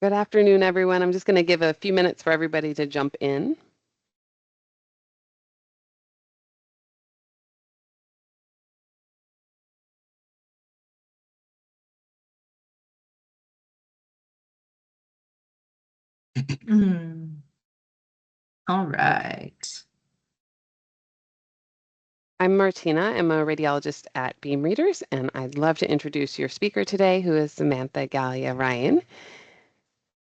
Good afternoon, everyone. I'm just going to give a few minutes for everybody to jump in. All right. I'm Martina. I'm a radiologist at Beam Readers, and I'd love to introduce your speaker today, who is Samantha Gallia Ryan.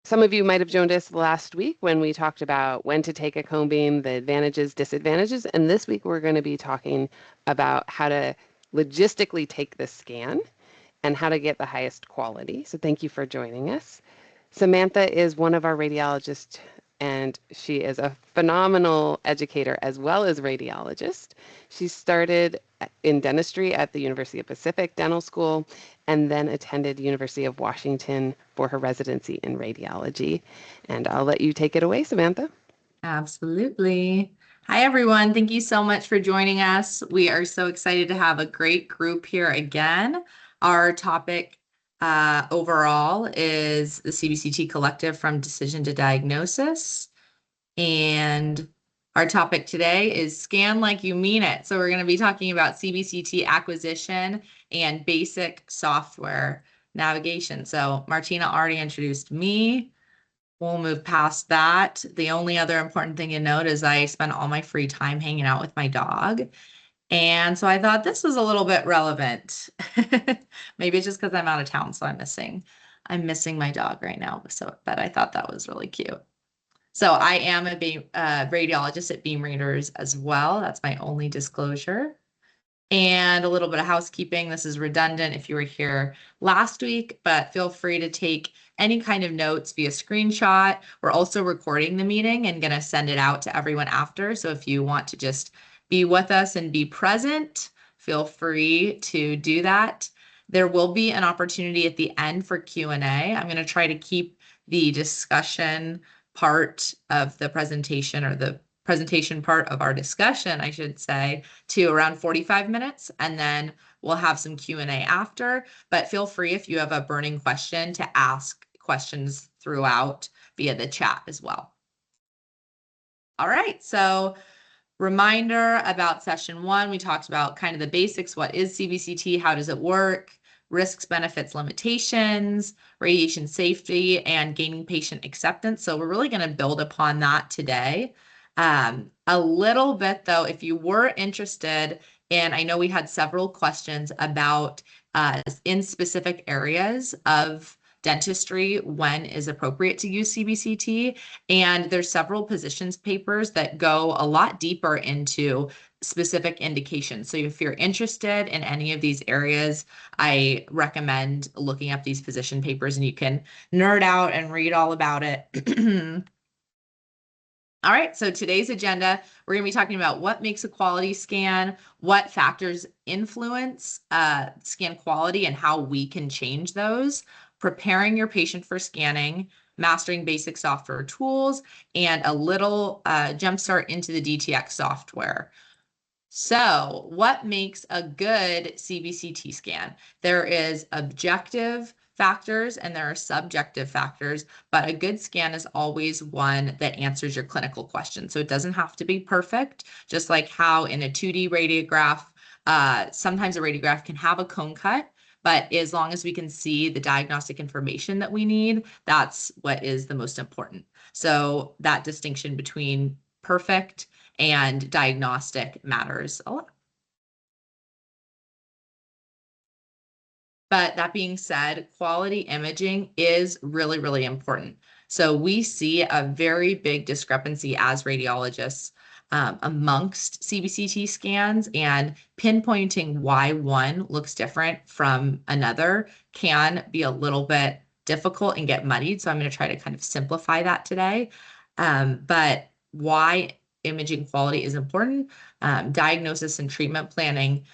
Some of you might have joined us last week when we talked about when to take a cone beam, the advantages, disadvantages, and this week we're going to be talking about how to logistically take the scan and how to get the highest quality. So thank you for joining us. Samantha is one of our radiologists, and she is a phenomenal educator as well as radiologist. She started in dentistry at the University of Pacific Dental School and then attended University of Washington for her residency in radiology. And I'll let you take it away, Samantha. Absolutely. Hi, everyone. Thank you so much for joining us. We are so excited to have a great group here again. Our topic overall is the CBCT Collective from Decision to Diagnosis. And our topic today is Scan Like You Mean It. So we're going to be talking about CBCT acquisition and basic software navigation. So Martina already introduced me. We'll move past that. The only other important thing to note is I spend all my free time hanging out with my dog. And so I thought this was a little bit relevant. Maybe it's just because I'm out of town, so I'm missing my dog right now. But I thought that was really cute. So I am a radiologist at Beam Readers as well. That's my only disclosure. And a little bit of housekeeping. This is redundant if you were here last week, but feel free to take any kind of notes via screenshot. We're also recording the meeting and going to send it out to everyone after. So if you want to just be with us and be present, feel free to do that. There will be an opportunity at the end for Q&A. I'm going to try to keep the discussion part of the presentation, or the presentation part of our discussion, I should say, to around 45 minutes, and then we'll have some Q&A after. But feel free, if you have a burning question, to ask questions throughout via the chat as well. All right, so reminder about session 1, we talked about kind of the basics. What is CBCT? How does it work? Risks, benefits, limitations, radiation safety, and gaining patient acceptance. So we're really going to build upon that today. A little bit though, if you were interested in, I know we had several questions about in specific areas of dentistry, when is appropriate to use CBCT. And there's several positions papers that go a lot deeper into specific indications. So if you're interested in any of these areas, I recommend looking up these position papers, and you can nerd out and read all about it. All right, so today's agenda, we're going to be talking about what makes a quality scan, what factors influence scan quality, and how we can change those, preparing your patient for scanning, mastering basic software tools, and a little jumpstart into the DTX software. So what makes a good CBCT scan? There is objective factors and there are subjective factors, but a good scan is always one that answers your clinical question. So it doesn't have to be perfect, just like how in a 2D radiograph, sometimes a radiograph can have a cone cut, but as long as we can see the diagnostic information that we need, that's what is the most important. So that distinction between perfect and diagnostic matters a lot. But that being said, quality imaging is really, really important. So we see a very big discrepancy as radiologists amongst CBCT scans, and pinpointing why one looks different from another can be a little bit difficult and get muddied. So I'm going to try to kind of simplify that today. But why imaging quality is important, diagnosis and treatment planning,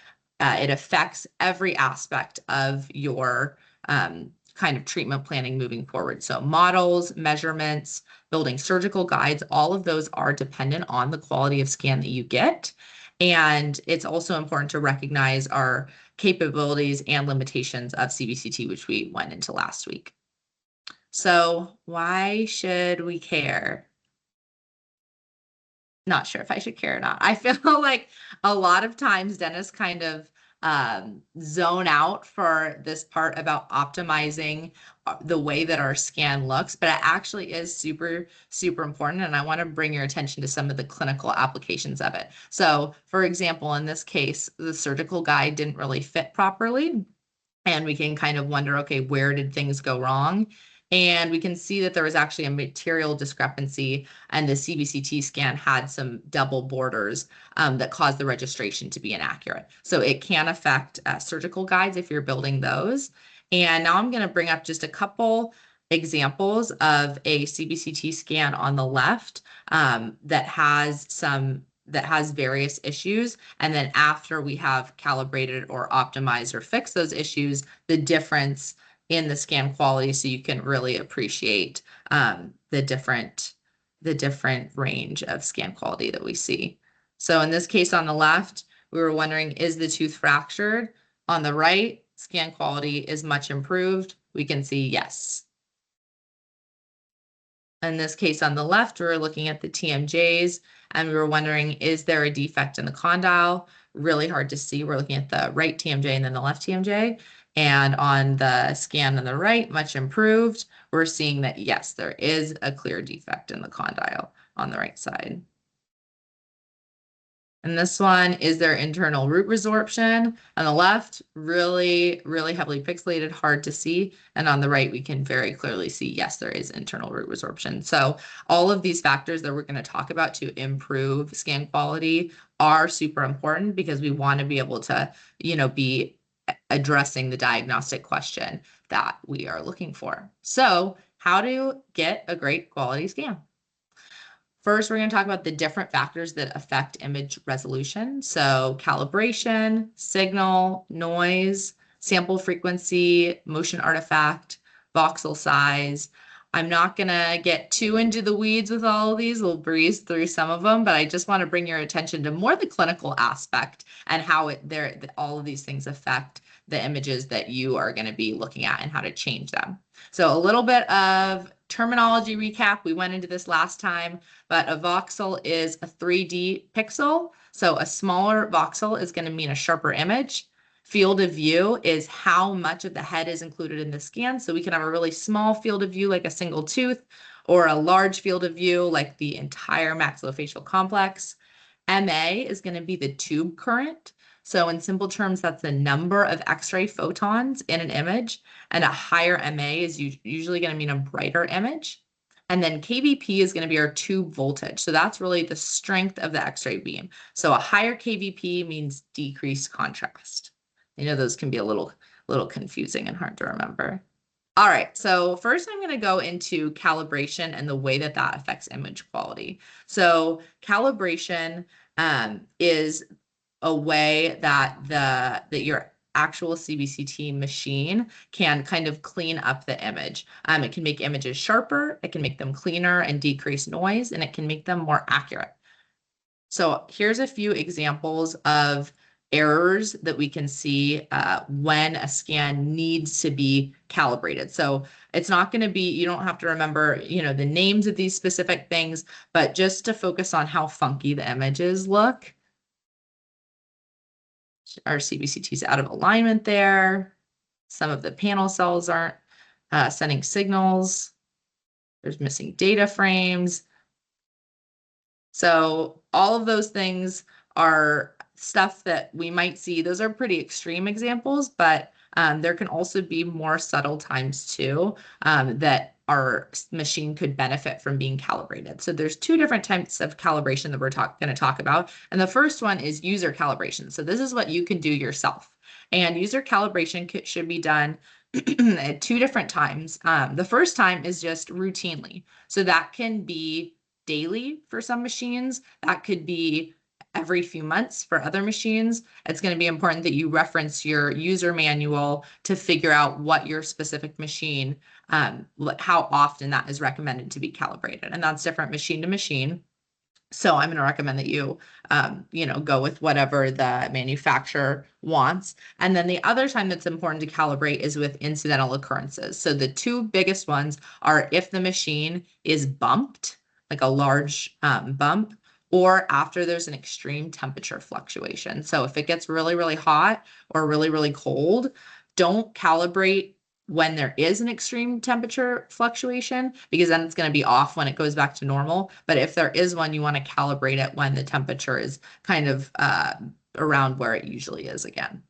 it affects every aspect of your kind of treatment planning moving forward. So models, measurements, building surgical guides, all of those are dependent on the quality of scan that you get. And it's also important to recognize our capabilities and limitations of CBCT, which we went into last week. So why should we care? Not sure if I should care or not. I feel like a lot of times dentists kind of zone out for this part about optimizing the way that our scan looks, but it actually is super, super important. And I want to bring your attention to some of the clinical applications of it. So, for example, in this case, the surgical guide didn't really fit properly. And we can kind of wonder, okay, where did things go wrong? And we can see that there was actually a material discrepancy, and the CBCT scan had some double borders that caused the registration to be inaccurate. So it can affect surgical guides if you're building those. And now I'm going to bring up just a couple examples of a CBCT scan on the left that has various issues. And then after we have calibrated or optimized or fixed those issues, the difference in the scan quality, so you can really appreciate the different range of scan quality that we see. So in this case on the left, we were wondering, is the tooth fractured? On the right, scan quality is much improved. We can see yes. In this case on the left, we were looking at the TMJs and we were wondering, is there a defect in the condyle? Really hard to see. We're looking at the right TMJ and then the left TMJ. And on the scan on the right, much improved. We're seeing that, yes, there is a clear defect in the condyle on the right side. And this one is their internal root resorption. On the left, really, really heavily pixelated, hard to see. And on the right, we can very clearly see, yes, there is internal root resorption. So all of these factors that we're going to talk about to improve scan quality are super important because we want to be able to, be addressing the diagnostic question that we are looking for. So how to get a great quality scan? First, we're going to talk about the different factors that affect image resolution. So calibration, signal, noise, sample frequency, motion artifact, voxel size. I'm not going to get too into the weeds with all of these. We'll breeze through some of them, but I just want to bring your attention to more the clinical aspect and how all of these things affect the images that you are going to be looking at and how to change them. So a little bit of terminology recap. We went into this last time, but a voxel is a 3D pixel. So a smaller voxel is going to mean a sharper image. Field of view is how much of the head is included in the scan. So we can have a really small field of view like a single tooth, or a large field of view like the entire maxillofacial complex. MA is going to be the tube current. So in simple terms, that's the number of X-ray photons in an image, and a higher MA is usually going to mean a brighter image. And then KVP is going to be our tube voltage. So that's really the strength of the X-ray beam. So a higher KVP means decreased contrast. Those can be a little confusing and hard to remember. All right, so first I'm going to go into calibration and the way that affects image quality. So calibration is a way that your actual CBCT machine can kind of clean up the image. It can make images sharper, it can make them cleaner and decrease noise, and it can make them more accurate. So here's a few examples of errors that we can see when a scan needs to be calibrated. So it's not going to be, you don't have to remember, the names of these specific things, but just to focus on how funky the images look. Our CBCT is out of alignment there. Some of the panel cells aren't sending signals. There's missing data frames. So all of those things are stuff that we might see. Those are pretty extreme examples, but there can also be more subtle times too that our machine could benefit from being calibrated. So there's two different types of calibration that we're going to talk about. And the first one is user calibration. So this is what you can do yourself. And user calibration should be done at two different times. The first time is just routinely. So that can be daily for some machines. That could be every few months for other machines. It's going to be important that you reference your user manual to figure out what your specific machine, how often that is recommended to be calibrated. And that's different machine to machine. So I'm going to recommend that you go with whatever the manufacturer wants. And then the other time that's important to calibrate is with incidental occurrences. So the two biggest ones are if the machine is bumped, like a large bump, or after there's an extreme temperature fluctuation. So if it gets really, really hot or really, really cold, don't calibrate when there is an extreme temperature fluctuation, because then it's going to be off when it goes back to normal. But if there is one, you want to calibrate it when the temperature is kind of around where it usually is again.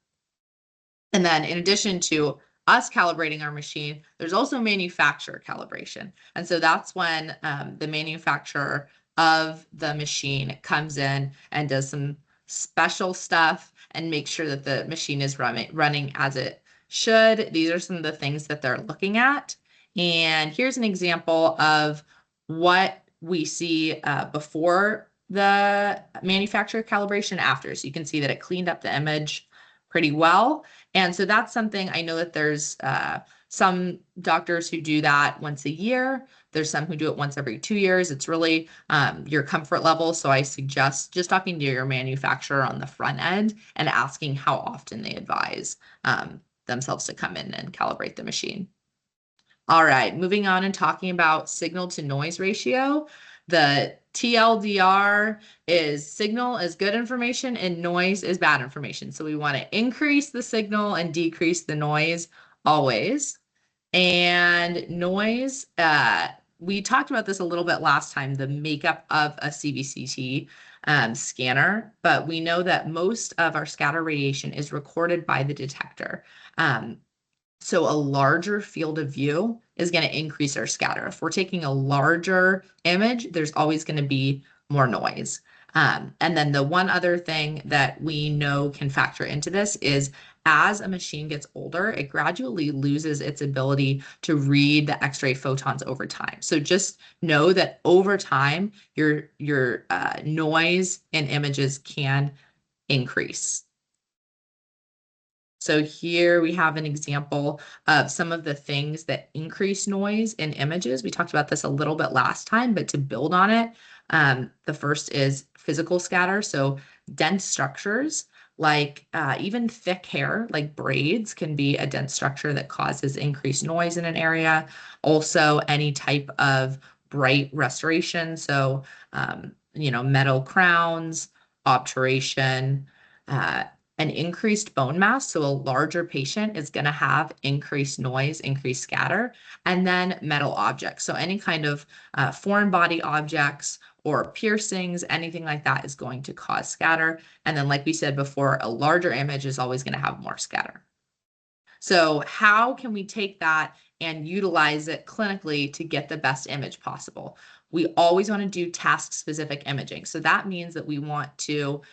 And then in addition to us calibrating our machine, there's also manufacturer calibration. And so that's when the manufacturer of the machine comes in and does some special stuff and makes sure that the machine is running as it should. These are some of the things that they're looking at. And here's an example of what we see before the manufacturer calibration after. So you can see that it cleaned up the image pretty well. And so that's something I know that there's some doctors who do that once a year. There's some who do it once every 2 years. It's really your comfort level. So I suggest just talking to your manufacturer on the front end and asking how often they advise themselves to come in and calibrate the machine. All right, moving on and talking about signal to noise ratio. The TLDR is signal is good information and noise is bad information. So we want to increase the signal and decrease the noise always. And noise, we talked about this a little bit last time, the makeup of a CBCT scanner, but we know that most of our scatter radiation is recorded by the detector. So a larger field of view is going to increase our scatter. If we're taking a larger image, there's always going to be more noise. And then the one other thing that we know can factor into this is as a machine gets older, it gradually loses its ability to read the X-ray photons over time. So just know that over time, your noise in images can increase. So here we have an example of some of the things that increase noise in images. We talked about this a little bit last time, but to build on it, the first is physical scatter. So dense structures like even thick hair, like braids, can be a dense structure that causes increased noise in an area. Also, any type of bright restoration. So, metal crowns, obturation, an increased bone mass, so a larger patient is going to have increased noise, increased scatter, and then metal objects. So any kind of foreign body objects or piercings, anything like that is going to cause scatter. And then, like we said before, a larger image is always going to have more scatter. So how can we take that and utilize it clinically to get the best image possible? We always want to do task-specific imaging. So that means that we want to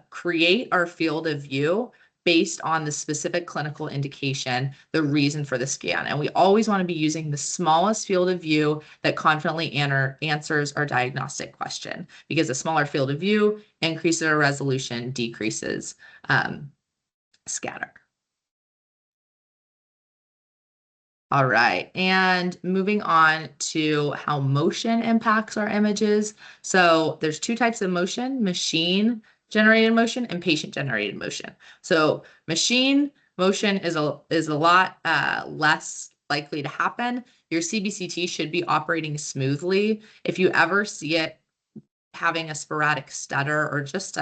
create our field of view based on the specific clinical indication, the reason for the scan. And we always want to be using the smallest field of view that confidently answers our diagnostic question, because a smaller field of view increases our resolution, decreases scatter. All right, and moving on to how motion impacts our images. So there's two types of motion: machine generated motion and patient generated motion. So machine motion is a lot less likely to happen. Your CBCT should be operating smoothly. If you ever see it having a sporadic stutter or just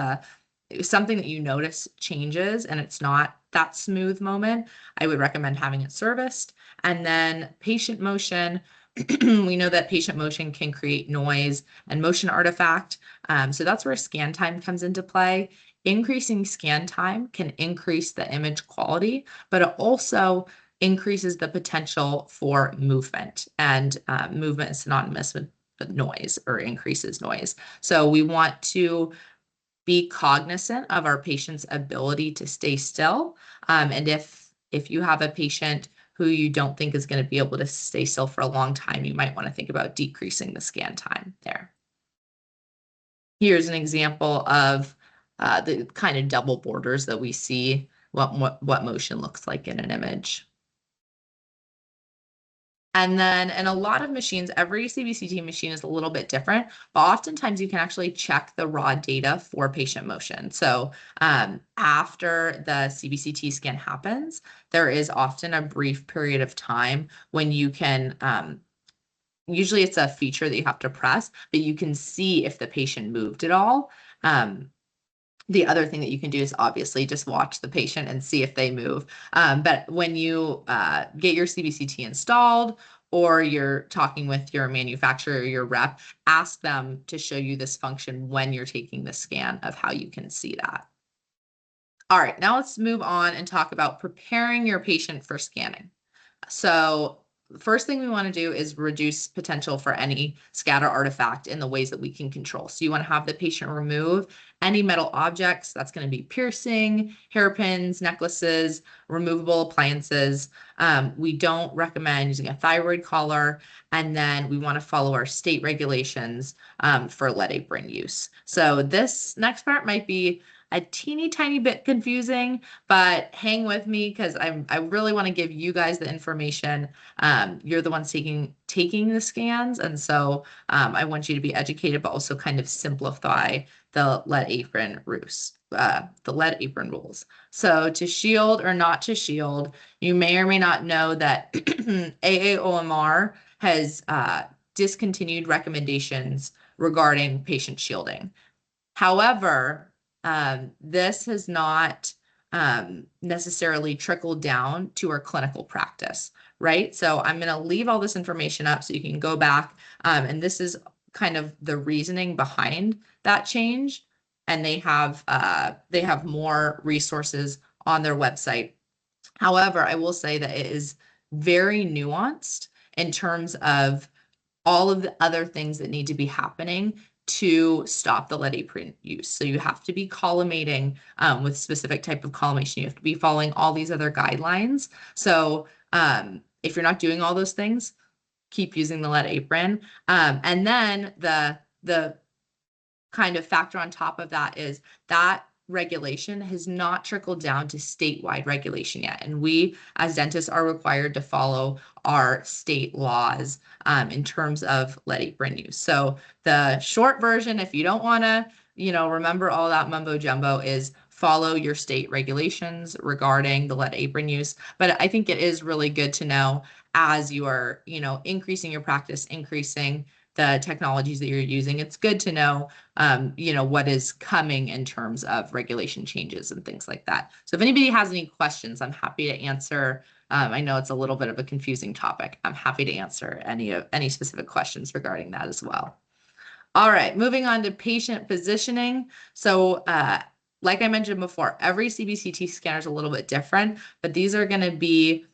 something that you notice changes and it's not that smooth moment, I would recommend having it serviced. And then patient motion, we know that patient motion can create noise and motion artifact. So that's where scan time comes into play. Increasing scan time can increase the image quality, but it also increases the potential for movement. And movement is synonymous with noise or increases noise. So we want to be cognizant of our patient's ability to stay still. And if you have a patient who you don't think is going to be able to stay still for a long time, you might want to think about decreasing the scan time there. Here's an example of the kind of double borders that we see, what motion looks like in an image. And then in a lot of machines, every CBCT machine is a little bit different, but oftentimes you can actually check the raw data for patient motion. So after the CBCT scan happens, there is often a brief period of time when you can, usually it's a feature that you have to press, but you can see if the patient moved at all. The other thing that you can do is obviously just watch the patient and see if they move. But when you get your CBCT installed or you're talking with your manufacturer or your rep, ask them to show you this function when you're taking the scan of how you can see that. All right, now let's move on and talk about preparing your patient for scanning. So the first thing we want to do is reduce potential for any scatter artifact in the ways that we can control. So you want to have the patient remove any metal objects. That's going to be piercing, hairpins, necklaces, removable appliances. We don't recommend using a thyroid collar. And then we want to follow our state regulations for lead apron use. So this next part might be a teeny tiny bit confusing, but hang with me because I really want to give you guys the information. You're the ones taking the scans, and so I want you to be educated, but also kind of simplify the lead apron rules. The lead apron rules. So to shield or not to shield, you may or may not know that AAOMR has discontinued recommendations regarding patient shielding. However, this has not necessarily trickled down to our clinical practice, right? So I'm going to leave all this information up so you can go back. And this is kind of the reasoning behind that change. And they have more resources on their website. However, I will say that it is very nuanced in terms of all of the other things that need to be happening to stop the lead apron use. So you have to be collimating with specific type of collimation. You have to be following all these other guidelines. So if you're not doing all those things, keep using the lead apron. And then the kind of factor on top of that is that regulation has not trickled down to statewide regulation yet. And we, as dentists, are required to follow our state laws in terms of lead apron use. So the short version, if you don't want to, remember all that mumbo jumbo, is follow your state regulations regarding the lead apron use. But I think it is really good to know as you are, increasing your practice, increasing the technologies that you're using. It's good to know, what is coming in terms of regulation changes and things like that. So if anybody has any questions, I'm happy to answer. I know it's a little bit of a confusing topic. I'm happy to answer any specific questions regarding that as well. All right, moving on to patient positioning. So like I mentioned before, every CBCT scanner is a little bit different, but these are going to be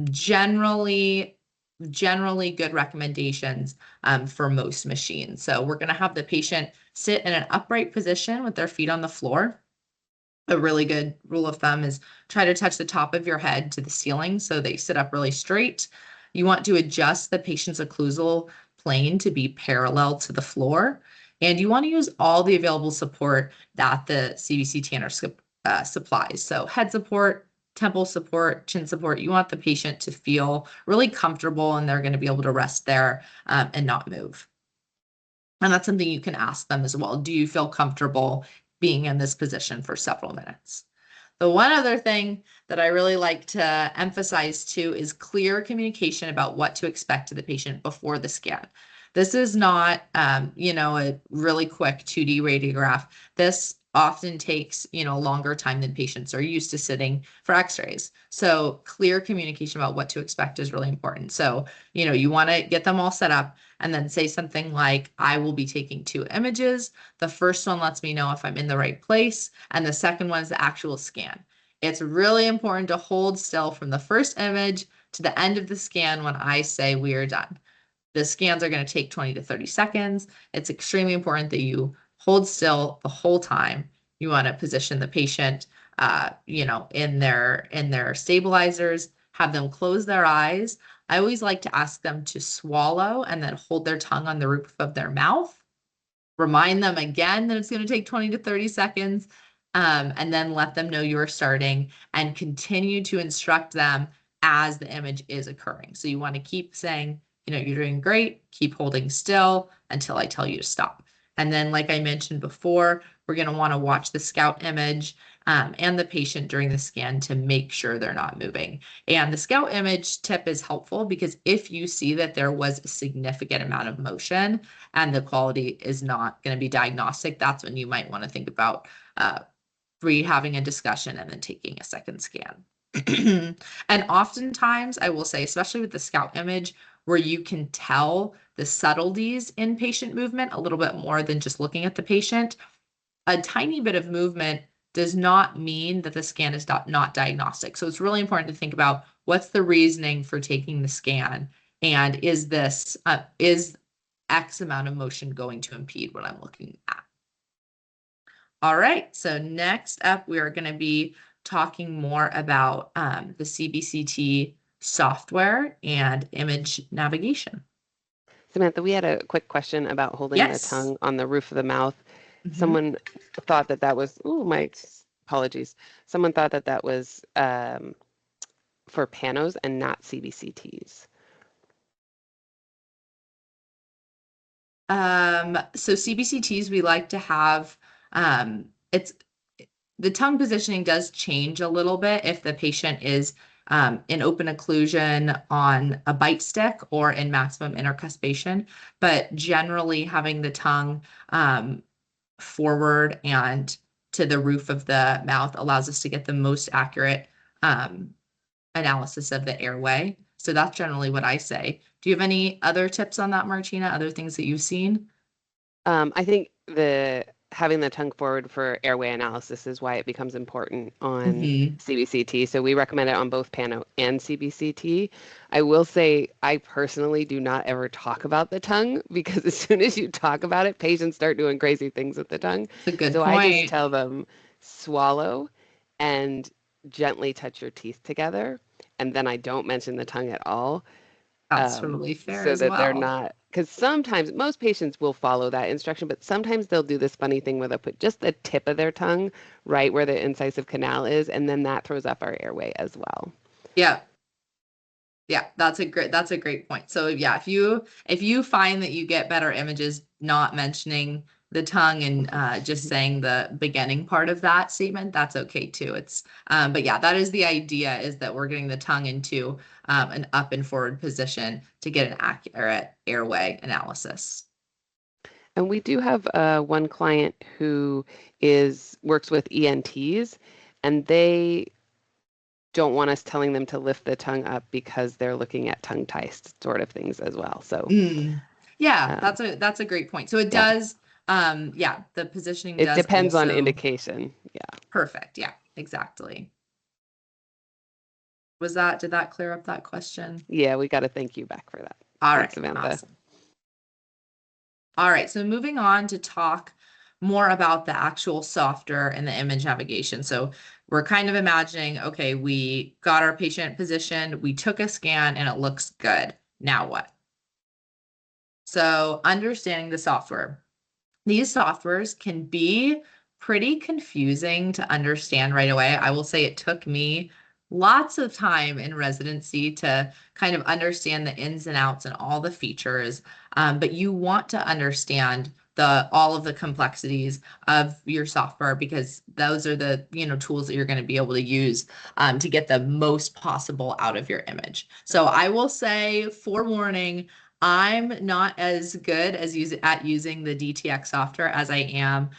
generally good recommendations for most machines. So we're going to have the patient sit in an upright position with their feet on the floor. A really good rule of thumb is try to touch the top of your head to the ceiling so they sit up really straight. You want to adjust the patient's occlusal plane to be parallel to the floor. And you want to use all the available support that the CBC Tanner supplies. So head support, temple support, chin support. You want the patient to feel really comfortable and they're going to be able to rest there and not move. And that's something you can ask them as well. Do you feel comfortable being in this position for several minutes? The one other thing that I really like to emphasize too is clear communication about what to expect to the patient before the scan. This is not, a really quick 2D radiograph. This often takes, longer time than patients are used to sitting for x-rays. So clear communication about what to expect is really important. So, you want to get them all set up and then say something like, I will be taking 2 images. The first one lets me know if I'm in the right place. And the second one is the actual scan. It's really important to hold still from the first image to the end of the scan when I say we are done. The scans are going to take 20 to 30 seconds. It's extremely important that you hold still the whole time. You want to position the patient, in their stabilizers, have them close their eyes. I always like to ask them to swallow and then hold their tongue on the roof of their mouth. Remind them again that it's going to take 20 to 30 seconds, and then let them know you're starting and continue to instruct them as the image is occurring. So you want to keep saying, you're doing great, keep holding still until I tell you to stop. And then, like I mentioned before, we're going to want to watch the scout image and the patient during the scan to make sure they're not moving. And the scout image tip is helpful because if you see that there was a significant amount of motion and the quality is not going to be diagnostic, that's when you might want to think about having a discussion and then taking a second scan. And oftentimes, I will say, especially with the scout image, where you can tell the subtleties in patient movement a little bit more than just looking at the patient, a tiny bit of movement does not mean that the scan is not diagnostic. So it's really important to think about what's the reasoning for taking the scan, and is X amount of motion going to impede what I'm looking at? All right, so next up, we are going to be talking more about the CBCT software and image navigation. Samantha, we had a quick question about holding the tongue on the roof of the mouth. Someone thought that was, my apologies. Someone thought that was for panos and not CBCTs. So CBCTs, we like to have, the tongue positioning does change a little bit if the patient is in open occlusion on a bite stick or in maximum intercuspation, but generally having the tongue forward and to the roof of the mouth allows us to get the most accurate analysis of the airway. So that's generally what I say. Do you have any other tips on that, Martina? Other things that you've seen? I think having the tongue forward for airway analysis is why it becomes important on CBCT. So we recommend it on both Pano and CBCT. I will say I personally do not ever talk about the tongue because as soon as you talk about it, patients start doing crazy things with the tongue. That's a good point. I just tell them swallow and gently touch your teeth together. And then I don't mention the tongue at all. That's totally fair so as that well. They're not, because sometimes most patients will follow that instruction, but sometimes they'll do this funny thing where they'll put just the tip of their tongue right where the incisive canal is, and then that throws off our airway as well. Yeah. Yeah, that's a great point. So yeah, if you find that you get better images not mentioning the tongue and just saying the beginning part of that statement, that's okay too. It's but yeah, that is the idea, is that we're getting the tongue into an up and forward position to get an accurate airway analysis. And we do have one client who works with ENTs, and they don't want us telling them to lift the tongue up because they're looking at tongue tie sort of things as well. So yeah, that's a great point. So it does, the positioning does depends on also... indication. Yeah. Perfect. Yeah, exactly. Did that clear up that question? Yeah, we got to thank you back for that. All Thanks, right, Samantha. awesome. All right, so moving on to talk more about the actual software and the image navigation. So we're kind of imagining, okay, we got our patient positioned, we took a scan and it looks good. Now what? So understanding the software. These softwares can be pretty confusing to understand right away. I will say it took me lots of time in residency to kind of understand the ins and outs and all the features. But you want to understand all of the complexities of your software, because those are the tools that you're going to be able to use to get the most possible out of your image. So I will say, forewarning, I'm not as good at using the DTX software as I am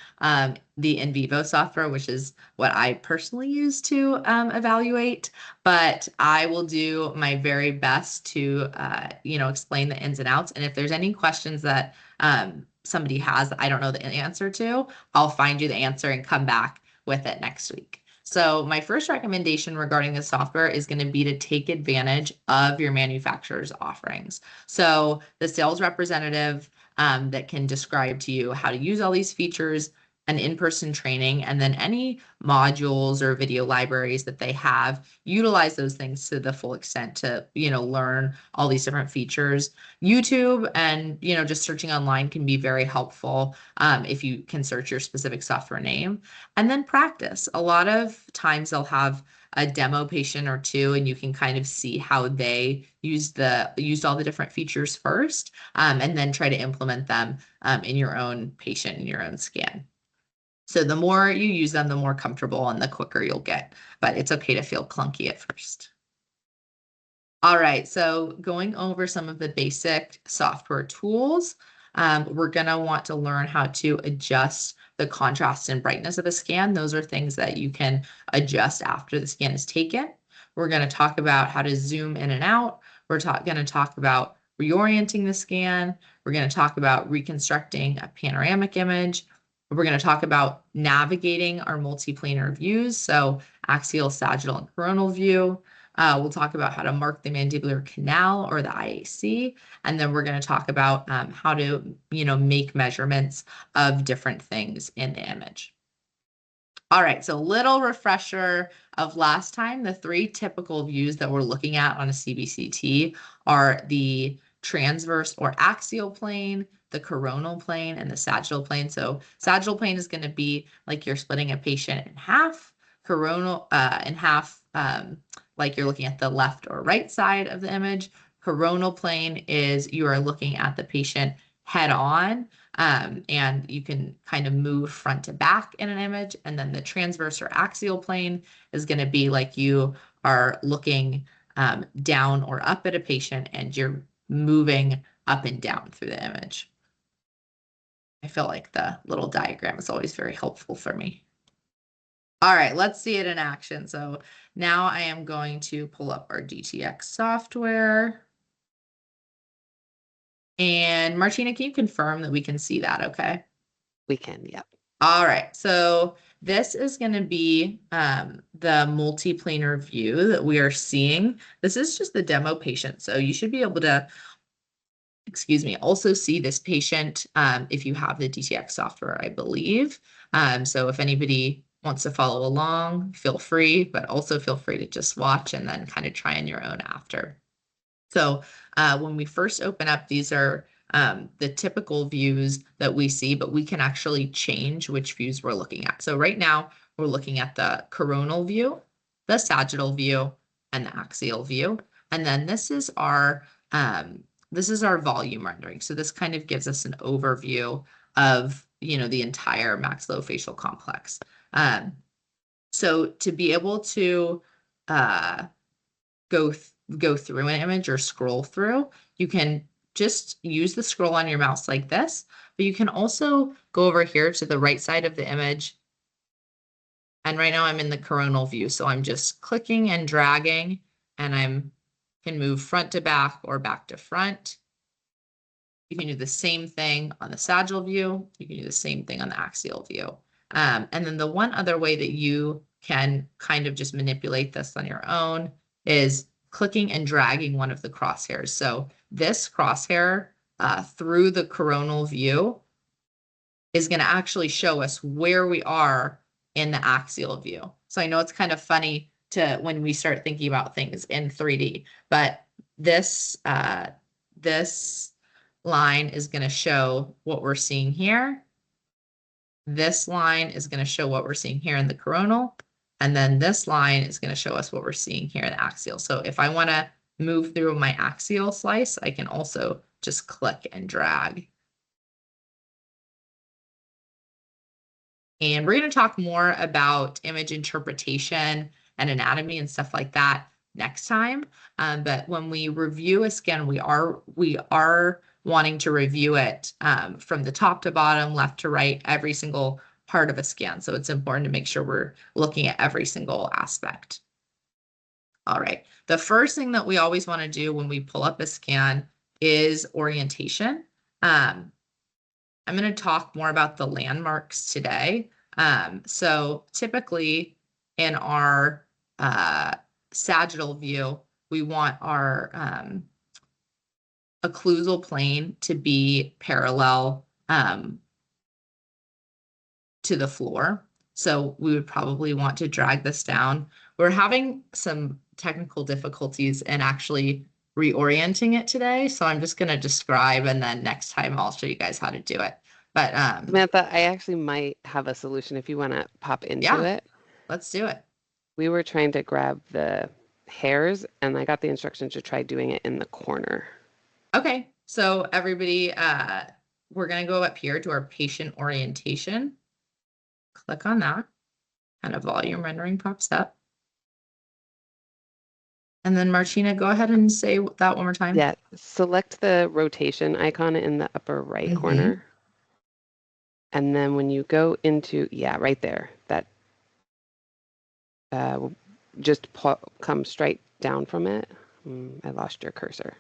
the in vivo software, which is what I personally use to evaluate. But I will do my very best to explain the ins and outs. And if there's any questions that somebody has that I don't know the answer to, I'll find you the answer and come back with it next week. So my first recommendation regarding the software is going to be to take advantage of your manufacturer's offerings. So the sales representative that can describe to you how to use all these features, an in-person training, and then any modules or video libraries that they have, utilize those things to the full extent to, learn all these different features. YouTube and, just searching online can be very helpful if you can search your specific software name. And then practice. A lot of times they'll have a demo patient or two, and you can kind of see how they used all the different features first, and then try to implement them in your own patient, in your own scan. So the more you use them, the more comfortable and the quicker you'll get. But it's okay to feel clunky at first. All right, so going over some of the basic software tools, we're going to want to learn how to adjust the contrast and brightness of a scan. Those are things that you can adjust after the scan is taken. We're going to talk about how to zoom in and out. We're going to talk about reorienting the scan. We're going to talk about reconstructing a panoramic image. We're going to talk about navigating our multiplanar views, so axial, sagittal, and coronal view. We'll talk about how to mark the mandibular canal or the IAC, and then we're going to talk about how to, make measurements of different things in the image. All right, so little refresher of last time. The three typical views that we're looking at on a CBCT are the transverse or axial plane, the coronal plane, and the sagittal plane. So sagittal plane is going to be like you're splitting a patient in half, coronal in half, like you're looking at the left or right side of the image. Coronal plane is you are looking at the patient head on, and you can kind of move front to back in an image. And then the transverse or axial plane is going to be like you are looking down or up at a patient and you're moving up and down through the image. I feel like the little diagram is always very helpful for me. All right, let's see it in action. So now I am going to pull up our DTX software. And Martina, can you confirm that we can see that okay? We can, yep. All right, so this is going to be the multiplanar view that we are seeing. This is just the demo patient, so you should be able to, also see this patient if you have the DTX software, I believe. So if anybody wants to follow along, feel free, but also feel free to just watch and then kind of try on your own after. So when we first open up, these are the typical views that we see, but we can actually change which views we're looking at. So right now we're looking at the coronal view, the sagittal view, and the axial view. And then this is our volume rendering. So this kind of gives us an overview of, the entire maxillofacial complex. So to be able to go through an image or scroll through, you can just use the scroll on your mouse like this, but you can also go over here to the right side of the image. And right now I'm in the coronal view, so I'm just clicking and dragging, and can move front to back or back to front. You can do the same thing on the sagittal view. You can do the same thing on the axial view. And then the one other way that you can kind of just manipulate this on your own is clicking and dragging one of the crosshairs. So this crosshair through the coronal view is going to actually show us where we are in the axial view. So I know it's kind of funny when we start thinking about things in 3D, but this line is going to show what we're seeing here. This line is going to show what we're seeing here in the coronal. And then this line is going to show us what we're seeing here in the axial. So if I want to move through my axial slice, I can also just click and drag. And we're going to talk more about image interpretation and anatomy and stuff like that next time. But when we review a scan, we are wanting to review it from the top to bottom, left to right, every single part of a scan. So it's important to make sure we're looking at every single aspect. All right. The first thing that we always want to do when we pull up a scan is orientation. I'm going to talk more about the landmarks today. So typically in our sagittal view, we want our occlusal plane to be parallel to the floor. So we would probably want to drag this down. We're having some technical difficulties in actually reorienting it today. So I'm just going to describe, and then next time I'll show you guys how to do it. But Samantha, I actually might have a solution if you want to pop into yeah, it. let's do it. We were trying to grab the hairs, and I got the instructions to try doing it in the corner. Okay, so everybody, we're going to go up here to our patient orientation. Click on that, and a volume rendering pops up. And then Martina, go ahead and say that one more time. Yeah, select the rotation icon in the upper right corner. And then when you go into, yeah, right there, that just come straight down from it. I lost your cursor.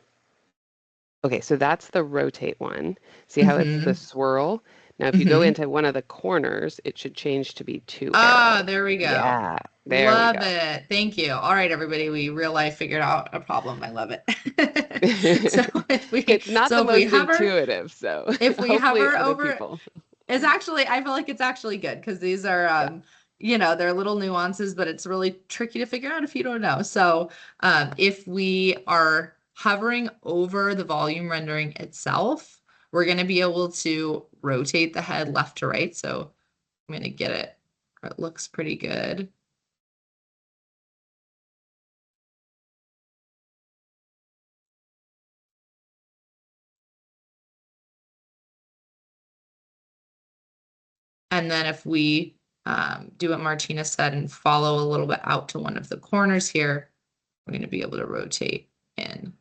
Okay, so that's the rotate one. See how it's the swirl? Now, if you go into one of the corners, it should change to be two arrows. There we go. Yeah, there we Love go. it. Thank you. All right, everybody. We real life figured out a problem. I love it. So it's not the most hover, intuitive, so if we hopefully hover other over, people. it's actually, I feel like it's actually good because these are, you know, they're little nuances, but it's really tricky to figure out if you don't know. So if we are hovering over the volume rendering itself, we're going to be able to rotate the head left to right. So I'm going to get it. It looks pretty good. And then if we do what Martina said and follow a little bit out to one of the corners here, we're going to be able to rotate in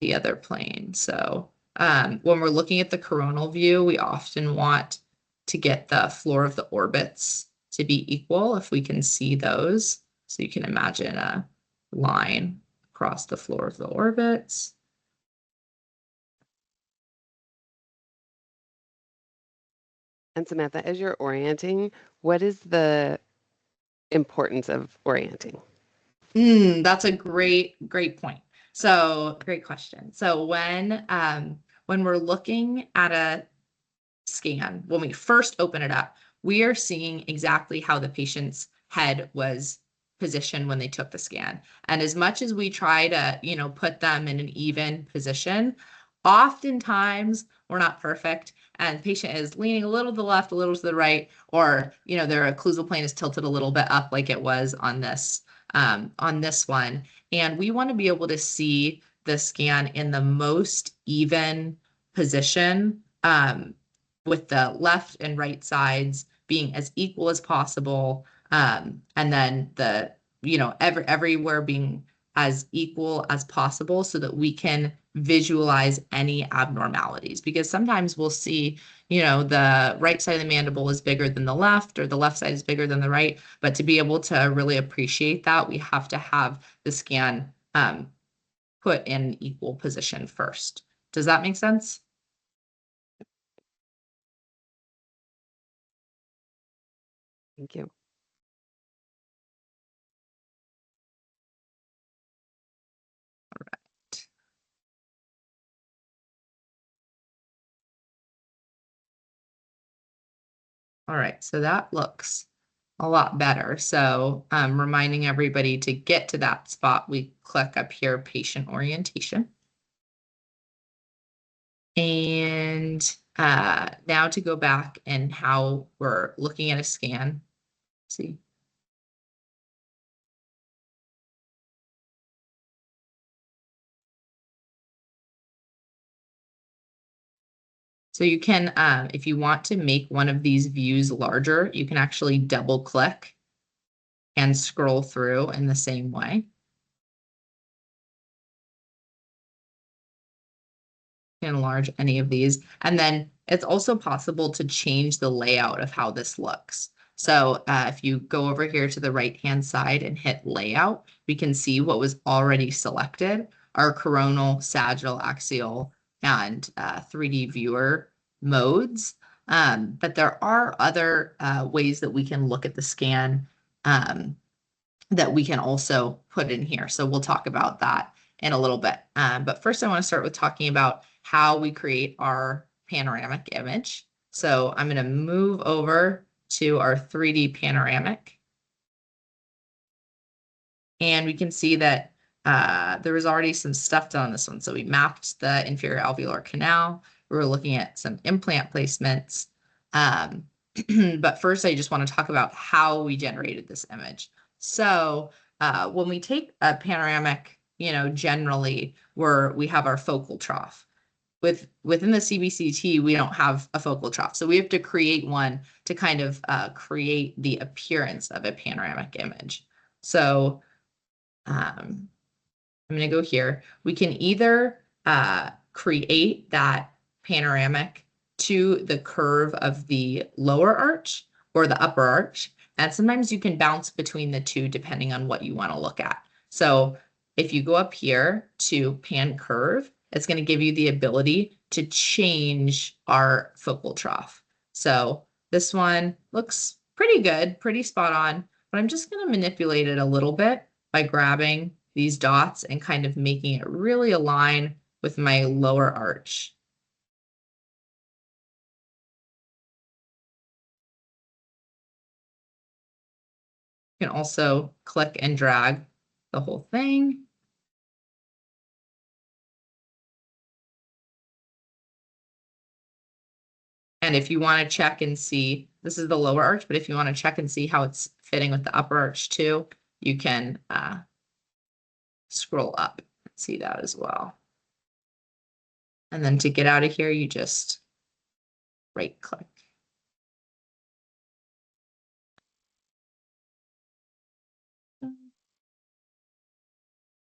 the other plane. So when we're looking at the coronal view, we often want to get the floor of the orbits to be equal if we can see those. So you can imagine a line across the floor of the orbits. And Samantha, as you're orienting, what is the importance of orienting? That's a great point. So great question. So when we're looking at a scan, when we first open it up, we are seeing exactly how the patient's head was positioned when they took the scan. And as much as we try to, you know, put them in an even position, oftentimes we're not perfect and the patient is leaning a little to the left, a little to the right, or, you know, their occlusal plane is tilted a little bit up like it was on this one. And we want to be able to see the scan in the most even position, with the left and right sides being as equal as possible. And then the, you know, everywhere being as equal as possible so that we can visualize any abnormalities. Because sometimes we'll see, you know, the right side of the mandible is bigger than the left, or the left side is bigger than the right. But to be able to really appreciate that, we have to have the scan put in equal position first. Does that make sense? Thank you. All right, so that looks a lot better. So reminding everybody to get to that spot, we click up here, patient orientation. And now to go back and how we're looking at a scan. See. So you can, if you want to make one of these views larger, you can actually double click and scroll through in the same way. Enlarge any of these. And then it's also possible to change the layout of how this looks. So if you go over here to the right-hand side and hit layout, we can see what was already selected, our coronal, sagittal, axial, and 3D viewer modes. But there are other ways that we can look at the scan that we can also put in here. So we'll talk about that in a little bit. But first I want to start with talking about how we create our panoramic image. So I'm going to move over to our 3D panoramic. And we can see that there was already some stuff done on this one. So we mapped the inferior alveolar canal. We were looking at some implant placements. But first, I just want to talk about how we generated this image. So when we take a panoramic, generally we have our focal trough. Within the CBCT, we don't have a focal trough. So we have to create one to kind of create the appearance of a panoramic image. So I'm going to go here. We can either create that panoramic to the curve of the lower arch or the upper arch. And sometimes you can bounce between the two depending on what you want to look at. So if you go up here to pan curve, it's going to give you the ability to change our focal trough. So this one looks pretty good, pretty spot on, but I'm just going to manipulate it a little bit by grabbing these dots and kind of making it really align with my lower arch. You can also click and drag the whole thing. And if you want to check and see, this is the lower arch, but if you want to check and see how it's fitting with the upper arch too, you can scroll up and see that as well. And then to get out of here, you just right click.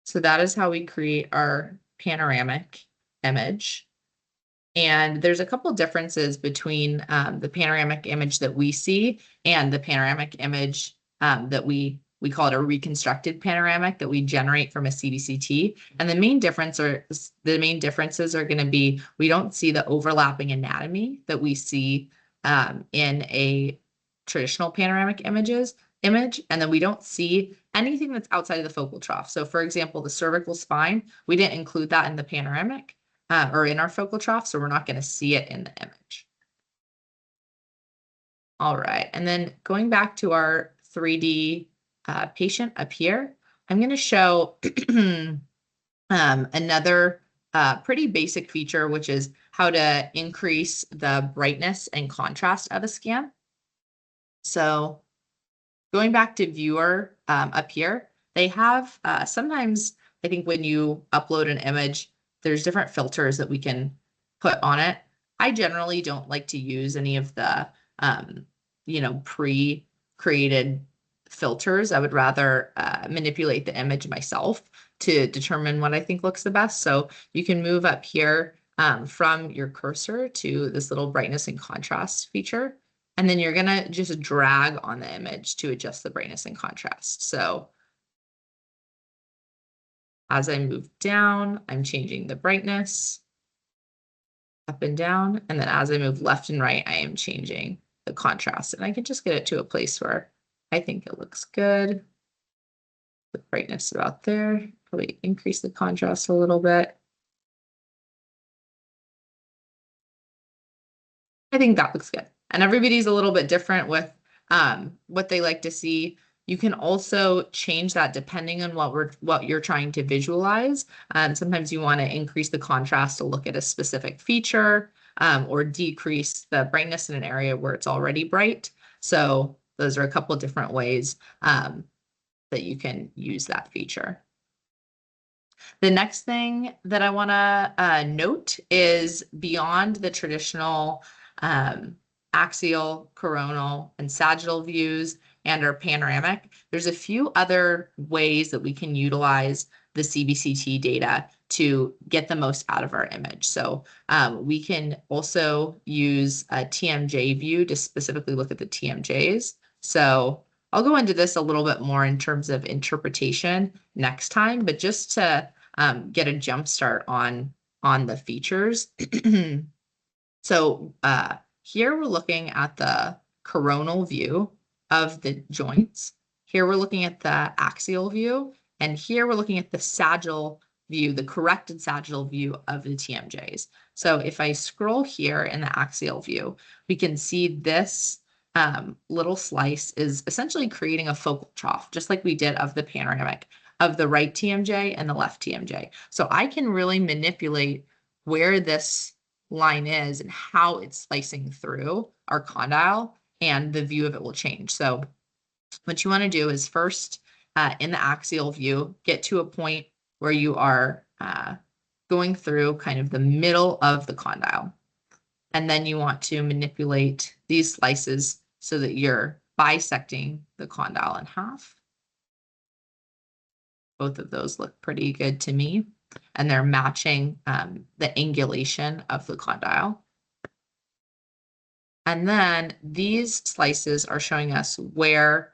So that is how we create our panoramic image. And there's a couple differences between the panoramic image that we see and the panoramic image that we call it a reconstructed panoramic that we generate from a CBCT. And the main differences are going to be we don't see the overlapping anatomy that we see in a traditional panoramic image, and then we don't see anything that's outside of the focal trough. So for example, the cervical spine, we didn't include that in the panoramic or in our focal trough, so we're not going to see it in the image. All right, and then going back to our 3D patient up here, I'm going to show another pretty basic feature, which is how to increase the brightness and contrast of a scan. So going back to viewer up here, they have sometimes, I think when you upload an image, there's different filters that we can put on it. I generally don't like to use any of the, pre-created filters. I would rather manipulate the image myself to determine what I think looks the best. So you can move up here from your cursor to this little brightness and contrast feature. And then you're going to just drag on the image to adjust the brightness and contrast. So as I move down, I'm changing the brightness up and down. And then as I move left and right, I am changing the contrast. And I can just get it to a place where I think it looks good. The brightness about there, probably increase the contrast a little bit. I think that looks good. And everybody's a little bit different with what they like to see. You can also change that depending on what you're trying to visualize. Sometimes you want to increase the contrast to look at a specific feature or decrease the brightness in an area where it's already bright. So those are a couple of different ways that you can use that feature. The next thing that I want to note is beyond the traditional axial, coronal, and sagittal views and our panoramic, there's a few other ways that we can utilize the CBCT data to get the most out of our image. So we can also use a TMJ view to specifically look at the TMJs. So I'll go into this a little bit more in terms of interpretation next time, but just to get a jump start on the features. So here we're looking at the coronal view of the joints. Here we're looking at the axial view, and here we're looking at the sagittal view, the corrected sagittal view of the TMJs. So if I scroll here in the axial view, we can see this little slice is essentially creating a focal trough, just like we did of the panoramic, of the right TMJ and the left TMJ. So I can really manipulate where this line is and how it's slicing through our condyle, and the view of it will change. So what you want to do is first in the axial view, get to a point where you are going through kind of the middle of the condyle. And then you want to manipulate these slices so that you're bisecting the condyle in half. Both of those look pretty good to me. And they're matching the angulation of the condyle. And then these slices are showing us where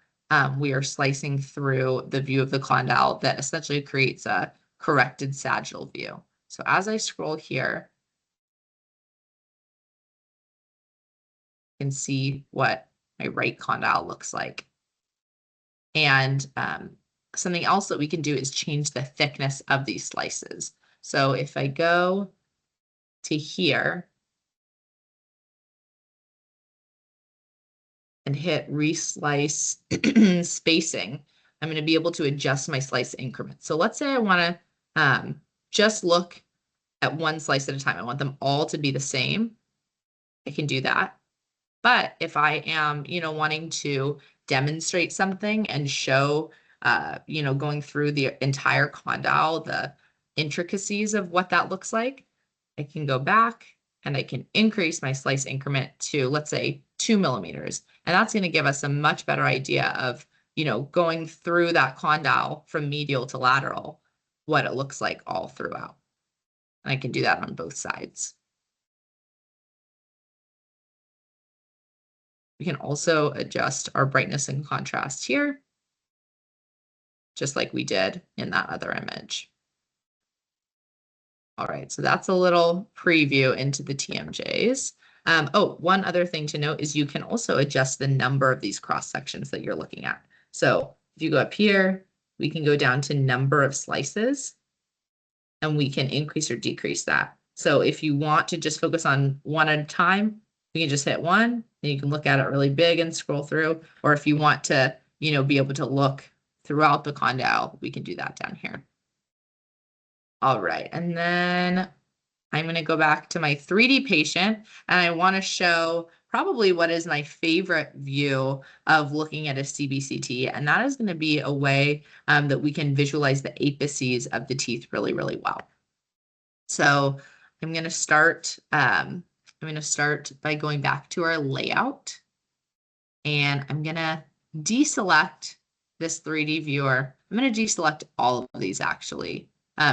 we are slicing through the view of the condyle that essentially creates a corrected sagittal view. So as I scroll here, you can see what my right condyle looks like. And something else that we can do is change the thickness of these slices. So if I go to here and hit reslice spacing, I'm going to be able to adjust my slice increment. So let's say I want to just look at one slice at a time. I want them all to be the same. I can do that. But if I am, wanting to demonstrate something and show, going through the entire condyle, the intricacies of what that looks like, I can go back and I can increase my slice increment to, let's say, 2 millimeters. And that's going to give us a much better idea of, going through that condyle from medial to lateral, what it looks like all throughout. And I can do that on both sides. We can also adjust our brightness and contrast here, just like we did in that other image. All right, so that's a little preview into the TMJs. One other thing to note is you can also adjust the number of these cross sections that you're looking at. So if you go up here, we can go down to number of slices, and we can increase or decrease that. So if you want to just focus on one at a time, you can just hit one, and you can look at it really big and scroll through. Or if you want to, be able to look throughout the condyle, we can do that down here. All right, and then I'm going to go back to my 3D patient, and I want to show probably what is my favorite view of looking at a CBCT, and that is going to be a way that we can visualize the apices of the teeth really, really well. So I'm going to start. I'm going to start by going back to our layout, and I'm going to deselect this 3D viewer. I'm going to deselect all of these actually.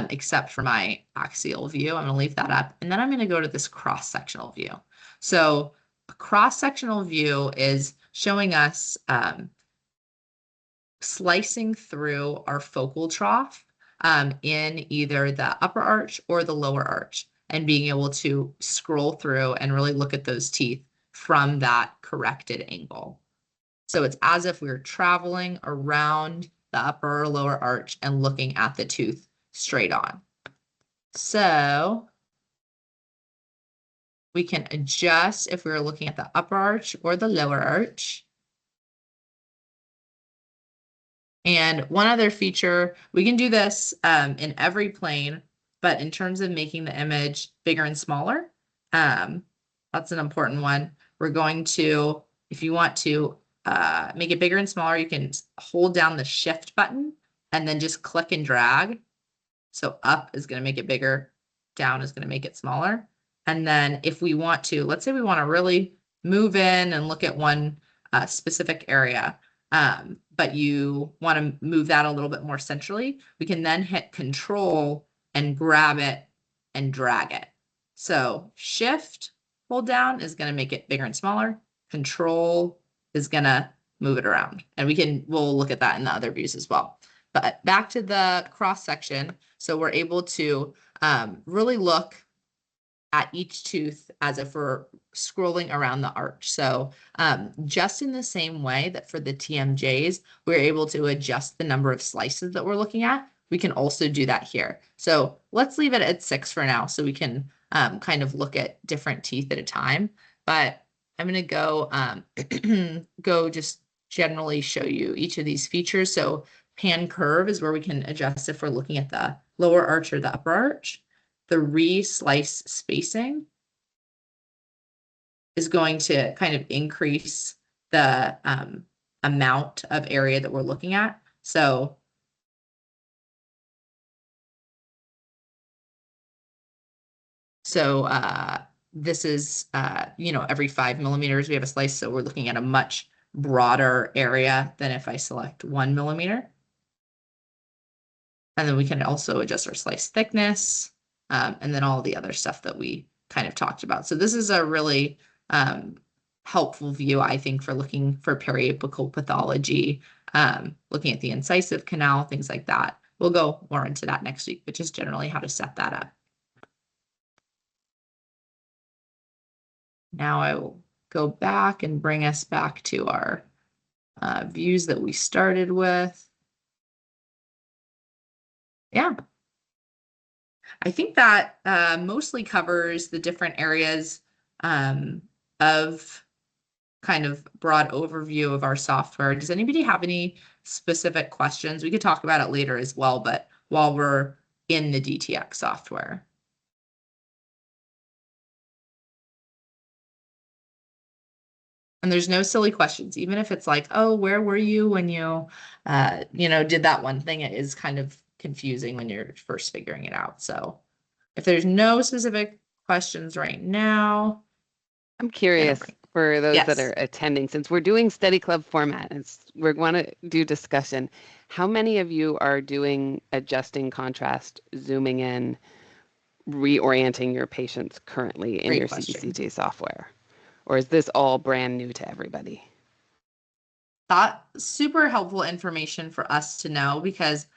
Except for my axial view. I'm going to leave that up. And then I'm going to go to this cross-sectional view. So a cross-sectional view is showing us slicing through our focal trough in either the upper arch or the lower arch, and being able to scroll through and really look at those teeth from that corrected angle. So it's as if we were traveling around the upper or lower arch and looking at the tooth straight on. So we can adjust if we were looking at the upper arch or the lower arch. And one other feature, we can do this in every plane, but in terms of making the image bigger and smaller, that's an important one. We're going to, if you want to make it bigger and smaller, you can hold down the shift button and then just click and drag. So up is going to make it bigger, down is going to make it smaller. And then if we want to, let's say we want to really move in and look at one specific area, but you want to move that a little bit more centrally, we can then hit Control and grab it and drag it. So Shift, hold down is going to make it bigger and smaller. Control is going to move it around. And we'll look at that in the other views as well. But back to the cross section. So we're able to really look at each tooth as if we're scrolling around the arch. So just in the same way that for the TMJs, we're able to adjust the number of slices that we're looking at, we can also do that here. So let's leave it at 6 for now so we can kind of look at different teeth at a time. But I'm going to go just generally show you each of these features. So pan curve is where we can adjust if we're looking at the lower arch or the upper arch. The re-slice spacing is going to kind of increase the amount of area that we're looking at. So this is, every 5 millimeters we have a slice. So we're looking at a much broader area than if I select 1 millimeter. And then we can also adjust our slice thickness, and then all the other stuff that we kind of talked about. So this is a really helpful view, I think, for looking for periapical pathology, looking at the incisive canal, things like that. We'll go more into that next week, but just generally how to set that up. Now I will go back and bring us back to our views that we started with. Yeah. I think that mostly covers the different areas of kind of broad overview of our software. Does anybody have any specific questions? We could talk about it later as well, but while we're in the DTX software. And there's no silly questions, even if it's like, oh, where were you when you, did that one thing? It is kind of confusing when you're first figuring it out. So if there's no specific questions right now. I'm curious for those that Yes. are attending, since we're doing study club format, and we're going to do discussion, how many of you are doing adjusting contrast, zooming in, reorienting your patients currently in Great your question. CBCT software? Or is this all brand new to everybody? That super helpful information for us to know, because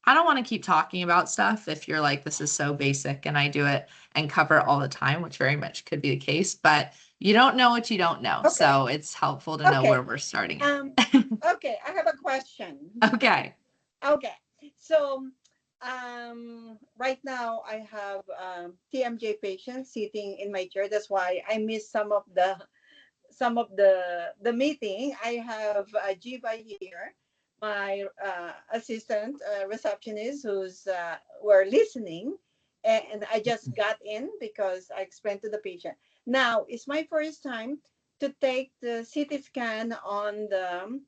I don't want to keep talking about stuff if you're like, this is so basic and I do it and cover it all the time, which very much could be the case, but you don't know what you don't know. Okay. So it's helpful to know where we're starting. Okay, I have a question. Okay. So right now I have TMJ patients sitting in my chair. That's why I missed some of the meeting. I have Jiva here, my assistant receptionist, who's were listening, and I just got in because I explained to the patient. Now it's my first time to take the CT scan on the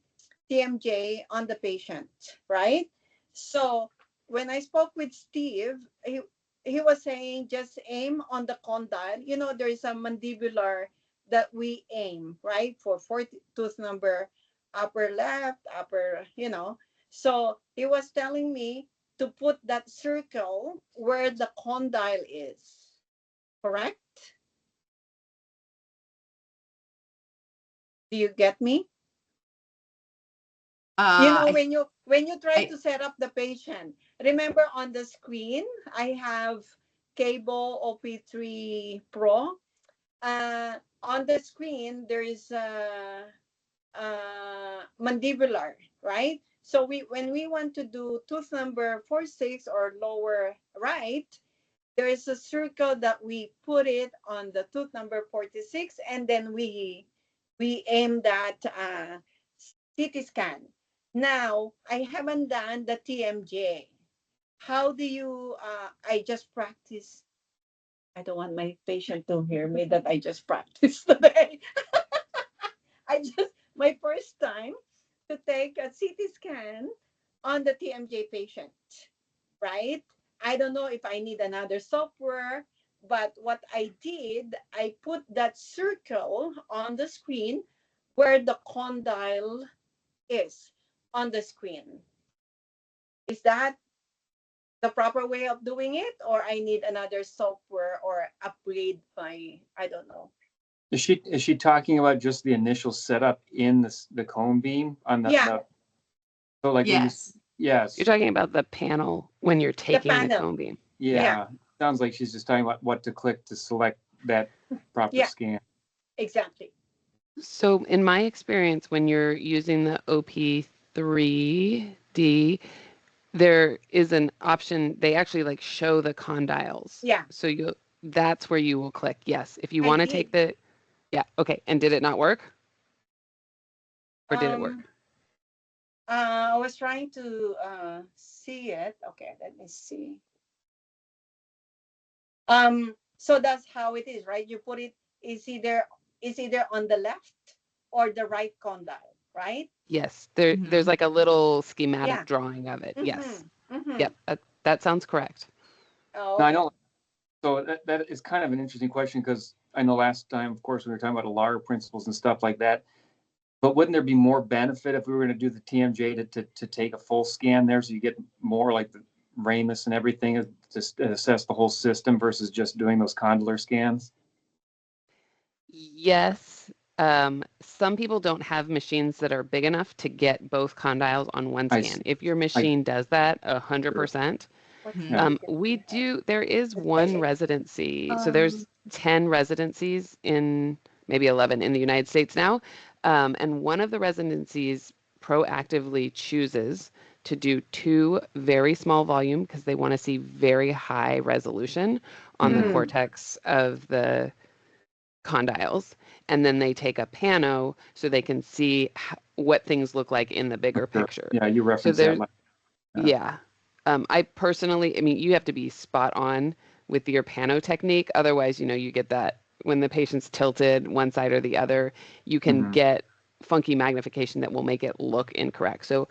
TMJ on the patient, right? So when I spoke with Steve, he was saying just aim on the condyle. There is a mandibular that we aim, right, for 40 tooth number, upper left, upper, So he was telling me to put that circle where the condyle is, correct? Do you get me? When you try to set up the patient, remember on the screen, I have cable OP3 Pro. On the screen, there is a mandibular, right? So when we want to do tooth number 46 or lower right, there is a circle that we put it on the tooth number 46, and then we aim that CT scan. Now, I haven't done the TMJ. How do you, I just practice. I don't want my patient to hear me that I just practiced today. My first time to take a CT scan on the TMJ patient, right? I don't know if I need another software, but what I did, I put that circle on the screen where the condyle is on the screen. Is that the proper way of doing it, or I need another software or upgrade I don't know. Is she talking about just the initial setup in the cone beam on the? Yeah. So like yes. Yes. You're talking about the panel when you're taking the cone beam. Yeah. Sounds like she's just talking about what to click to select that proper scan. Exactly. So in my experience, when you're using the OP3D, there is an option. They actually like show the condyles. Yeah. So that's where you will click yes. If you want to take the, okay. And did it not work? Or did it work? I was trying to see it. Okay, let me see. So that's how it is, right? You put it is either on the left or the right condyle, right? Yes, there's like a little schematic Yeah. drawing of it. Yes. Mm-hmm. Yep, that sounds correct. Oh, Now, I okay. know, so that is kind of an interesting question, because I know last time, of course, we were talking about alar principles and stuff like that. But wouldn't there be more benefit if we were going to do the TMJ to take a full scan there, so you get more like the Ramus and everything to assess the whole system versus just doing those condylar scans? Yes. Some people don't have machines that are big enough to get both condyles on one I scan. see. If your machine does that 100%, What Yeah. we do, there is Just one basic. residency. So there's 10 residencies in maybe 11 in the United States now. And one of the residencies proactively chooses to do 2 very small volume because they want to see very high resolution on the Mm. cortex of the condyles. And then they take a pano so they can see what things look like in the bigger Sure. picture. Yeah, you So referenced that. there's, yeah. I personally, I mean, you have to be spot on with your pano technique. Otherwise, you get that when the patient's tilted one side or the other, you can Mhm. get funky magnification that will make it look incorrect. So,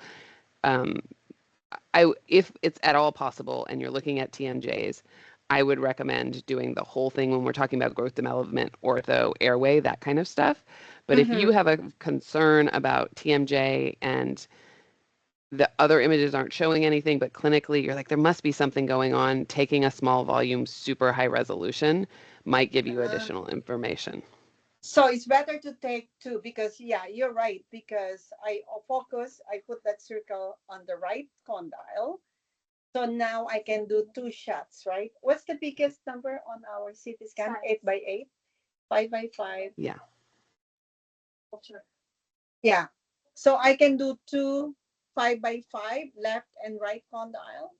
if it's at all possible and you're looking at TMJs, I would recommend doing the whole thing when we're talking about growth development, ortho, airway, that kind of stuff. But if you have a concern about TMJ and the other images aren't showing anything, but clinically you're like, there must be something going on, taking a small volume, super high resolution might give you additional information. So it's better to take 2 because, yeah, you're right. Because I put that circle on the right condyle. So now I can do 2 shots, right? What's the biggest number on our CT scan? 8 by 8, 5 by 5. Yeah. Yeah. So I can do 2 5 by 5 left and right condyle.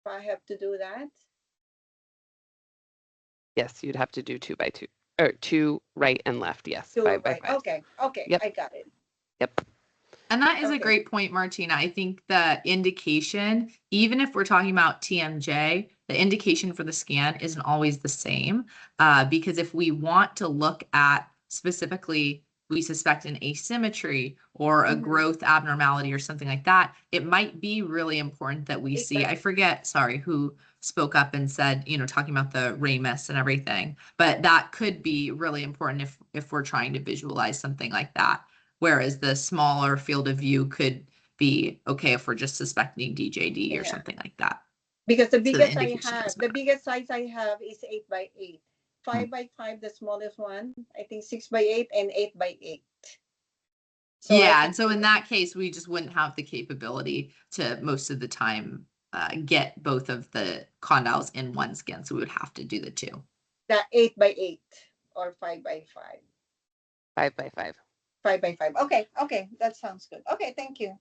If I have to do that. Yes, you'd have to do 2 by 2 or 2 right and left. Yes. 2 5 by right. 5. Okay. Yep. I got it. Yep. And that is a Okay. great point, Martina. I think the indication, even if we're talking about TMJ, the indication for the scan isn't always the same. Because if we want to look at specifically, we suspect an asymmetry or a growth abnormality or something like that, it might be really important that we see, I forget, sorry, who spoke up and said, talking about the Ramus and everything, but that could be really important if we're trying to visualize something like that. Whereas the smaller field of view could be okay if we're just suspecting DJD or something like that. Because the So the biggest indication does the matter. biggest size I have is 8 by 8. 5 by 5, the smallest one. I think 6 by 8 and 8 by 8. So Yeah, and so in that case, we just wouldn't have the capability to most of the time get both of the condyles in one scan. So we would have to do the 2. The 8 by 8 or 5 by 5. 5 by 5. 5 by 5. Okay, that sounds good. Okay, thank you.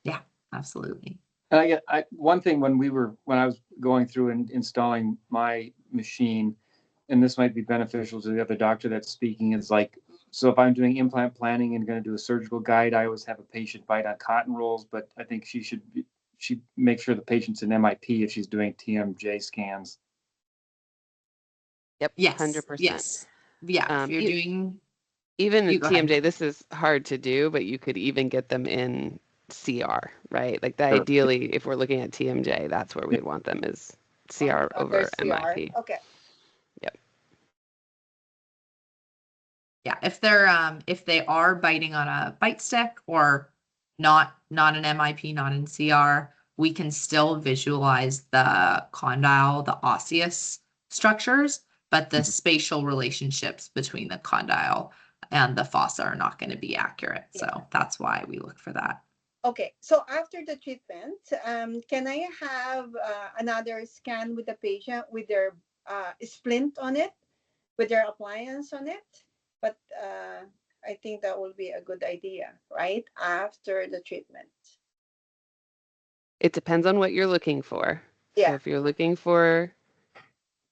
Yeah, absolutely. One thing when I was going through and installing my machine, and this might be beneficial to the other doctor that's speaking, is like, so if I'm doing implant planning and going to do a surgical guide, I always have a patient bite on cotton rolls, but I think she make sure the patient's an MIP if she's doing TMJ scans. Yep. Yes. 100%. Yes. Yeah. If you're doing even You go TMJ, ahead. this is hard to do, but you could even get them in CR, right? Like Sure. ideally, if we're looking at TMJ, that's where we'd want them is CR over MIP. Okay. Yep. Yeah, if they are biting on a bite stick or not an MIP, not in CR, we can still visualize the condyle, the osseous structures, but the spatial relationships between the condyle and the fossa are not going to be accurate. So that's why we look for that. Okay, so after the treatment, can I have another scan with the patient with their splint on it, with their appliance on it? But I think that will be a good idea, right? After the treatment. It depends on what you're looking for. So Yeah. if you're looking for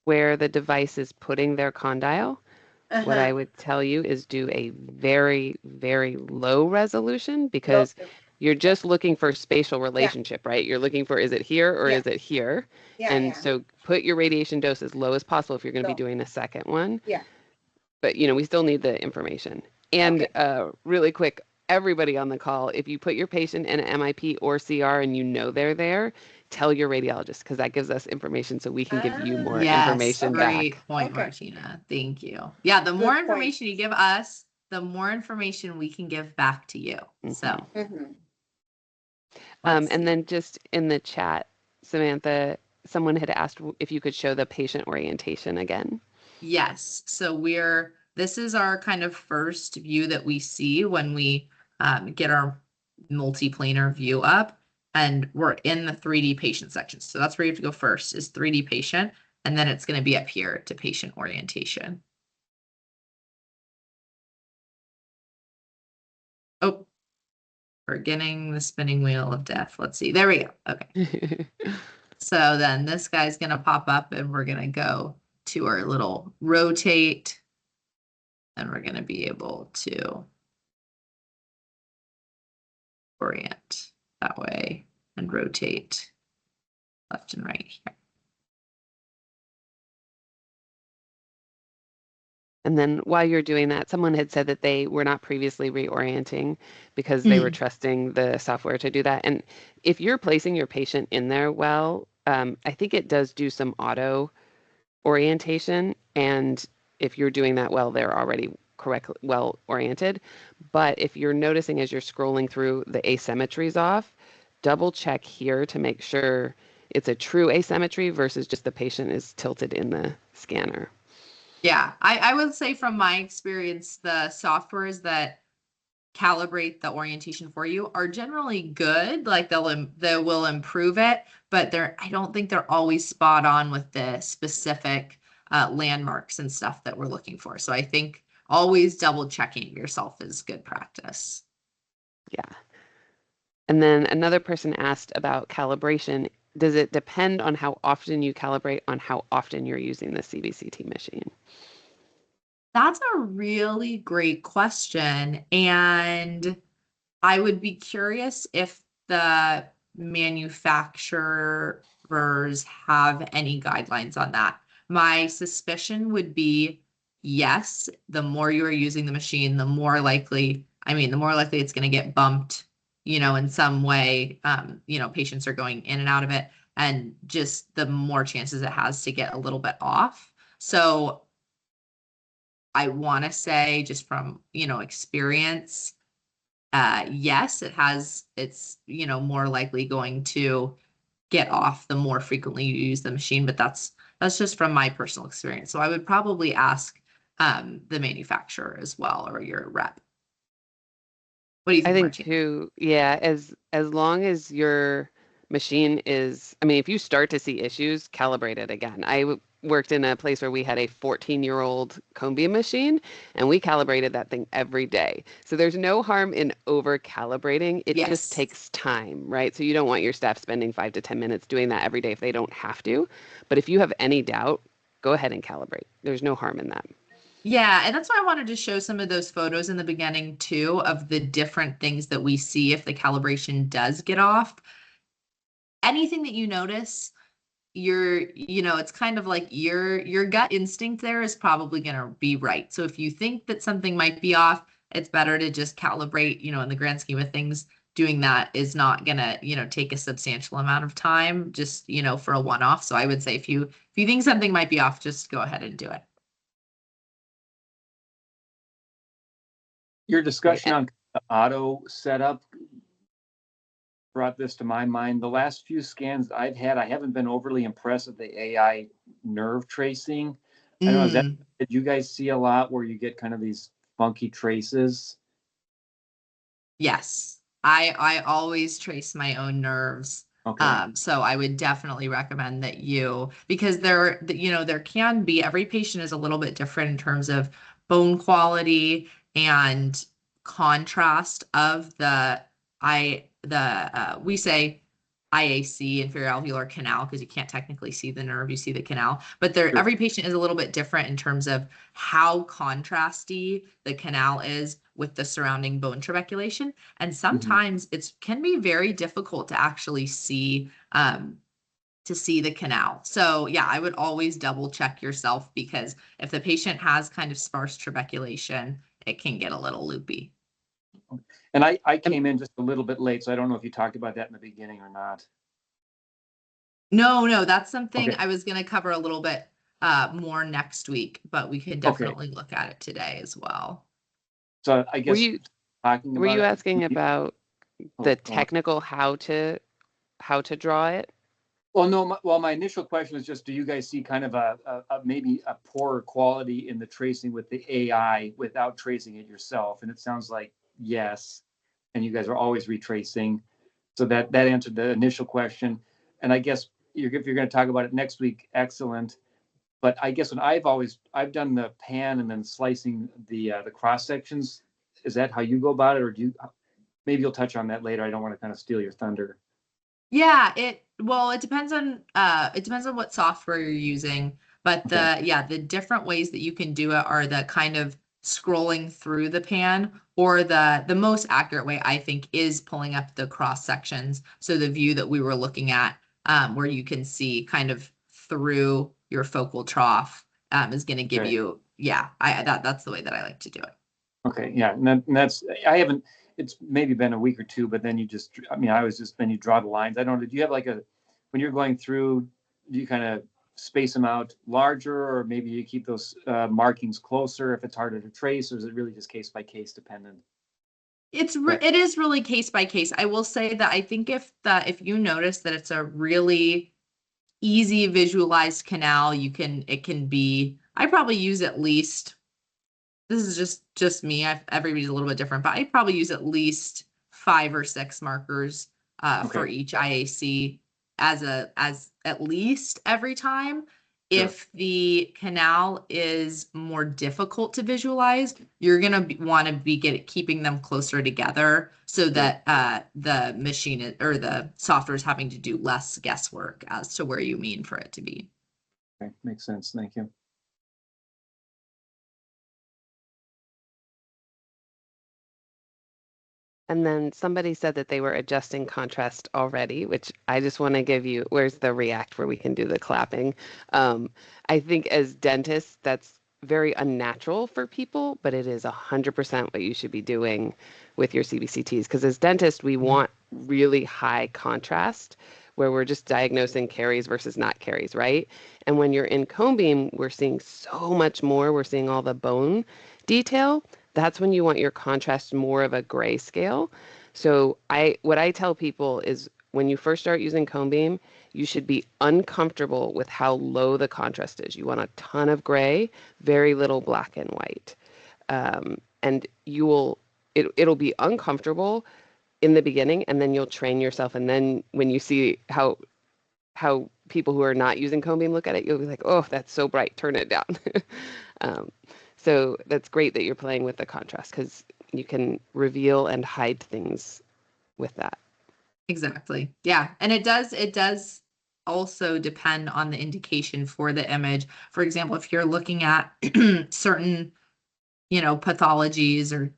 where the device is putting their condyle, what I would tell you is do a very, very low resolution because you're just looking for spatial relationship, right? You're looking for, is it here or is it here? And so put your radiation dose as low as possible if you're going to be doing a second one. Yeah. But, we still need the information. And really quick, everybody on the call, if you put your patient in an MIP or CR and you know they're there, tell your radiologist, because that gives us information so we can give you more Yes, information great back. point, Okay. Martina. Thank you. Yeah, the Good more point. information you give us, the more information we can give back to you. So Mhm. let's And see. then just in the chat, Samantha, someone had asked if you could show the patient orientation again. Yes, so this is our kind of first view that we see when we get our multiplanar view up, and we're in the 3D patient section. So that's where you have to go first, is 3D patient, and then it's going to be up here to patient orientation. Oh, we're getting the spinning wheel of death. Let's see. There we go. Okay. So then this guy's going to pop up and we're going to go to our little rotate, and we're going to be able to orient that way and rotate left and right here. And then while you're doing that, someone had said that they were not previously reorienting because they were trusting the software to do that. And if you're placing your patient in there well, I think it does do some auto orientation. And if you're doing that well, they're already correctly well oriented. But if you're noticing as you're scrolling through the asymmetries off, double check here to make sure it's a true asymmetry versus just the patient is tilted in the scanner. Yeah, I would say from my experience, the softwares that calibrate the orientation for you are generally good. Like they will improve it, but I don't think they're always spot on with the specific landmarks and stuff that we're looking for. So I think always double checking yourself is good practice. Yeah. And then another person asked about calibration. Does it depend on how often you calibrate on how often you're using the CBCT machine? That's a really great question. And I would be curious if the manufacturers have any guidelines on that. My suspicion would be yes, the more you are using the machine, the more likely it's going to get bumped, in some way. Patients are going in and out of it, and just the more chances it has to get a little bit off. So I want to say, just from, experience, yes, it's more likely going to get off the more frequently you use the machine, but that's just from my personal experience. So I would probably ask the manufacturer as well, or your rep. What do you I think, think Martina? too, yeah, as long as your machine is, I mean, if you start to see issues, calibrate it again. Worked in a place where we had a 14-year-old cone beam machine, and we calibrated that thing every day. So there's no harm in over calibrating. It just Yes. takes time, right? So you don't want your staff spending 5 to 10 minutes doing that every day if they don't have to. But if you have any doubt, go ahead and calibrate. There's no harm in that. Yeah, and that's why I wanted to show some of those photos in the beginning too, of the different things that we see if the calibration does get off. Anything that you notice, it's kind of like your gut instinct there is probably going to be right. So if you think that something might be off, it's better to just calibrate. In the grand scheme of things, doing that is not going to, take a substantial amount of time, just, for a one-off. So I would say if you think something might be off, just go ahead and do it. Your discussion on the auto setup brought this to my mind. The last few scans I've had, I haven't been overly impressed with the AI nerve tracing. I don't know, did you guys see a lot where you get kind of these funky traces? Yes, I always trace my own nerves. Okay. So I would definitely recommend that because there can be, every patient is a little bit different in terms of bone quality and contrast of we say IAC, inferior alveolar canal, because you can't technically see the nerve, you see the canal, but Sure. every patient is a little bit different in terms of how contrasty the canal is with the surrounding bone trabeculation. And sometimes it can be very difficult to actually see the canal. So yeah, I would always double check yourself, because if the patient has kind of sparse trabeculation, it can get a little loopy. And I came in just a little bit late, so I don't know if you talked about that in the beginning or not. No, that's something Okay. I was going to cover a little bit more next week, but we could Okay. definitely look at it today as well. So I guess talking Were about you it, asking about oh, the go on. technical how to draw it? Well, no, my initial question was just, do you guys see kind of a maybe a poorer quality in the tracing with the AI without tracing it yourself? And it sounds like yes, and you guys are always retracing. So that answered the initial question. And I guess if you're going to talk about it next week, excellent. But I guess when I've done the pan and then slicing the cross sections. Is that how you go about it, or maybe you'll touch on that later? I don't want to kind of steal your thunder. Yeah, it depends on what software you're using, but the different ways that you can do it are the kind of scrolling through the pan, or the most accurate way I think is pulling up the cross sections. So the view that we were looking at, where you can see kind of through your focal trough, is going to give you, that's the way that I like to do it. Okay, yeah, and that's I haven't. It's maybe been a week or two, but then then you draw the lines. I don't know. Do you have like when you're going through, do you kind of space them out larger, or maybe you keep those markings closer if it's harder to trace, or is it really just case by case dependent? It is really case by case. I will say that I think if you notice that it's a really easy visualized canal, it can be, I probably use at least, this is just me, everybody's a little bit different, but I probably use at least 5 or 6 markers for each IAC as at least every time. Sure. If the canal is more difficult to visualize, you're gonna want to be keeping them closer together so that the machine or the software is having to do less guesswork as to where you mean for it to be. Okay, makes sense. Thank you. And then somebody said that they were adjusting contrast already, which I just want to give you, where's the react where we can do the clapping? I think as dentists, that's very unnatural for people, but it is 100% what you should be doing with your CBCTs. Because as dentists, we want really high contrast where we're just diagnosing caries versus not caries, right? And when you're in cone beam, we're seeing so much more. We're seeing all the bone detail. That's when you want your contrast more of a gray scale. So what I tell people is when you first start using cone beam, you should be uncomfortable with how low the contrast is. You want a ton of gray, very little black and white. And it'll be uncomfortable in the beginning, and then you'll train yourself. And then when you see how people who are not using cone beam look at it, you'll be like, oh, that's so bright, turn it down. So that's great that you're playing with the contrast because you can reveal and hide things with that. Exactly. Yeah. And it does also depend on the indication for the image. For example, if you're looking at certain, pathologies or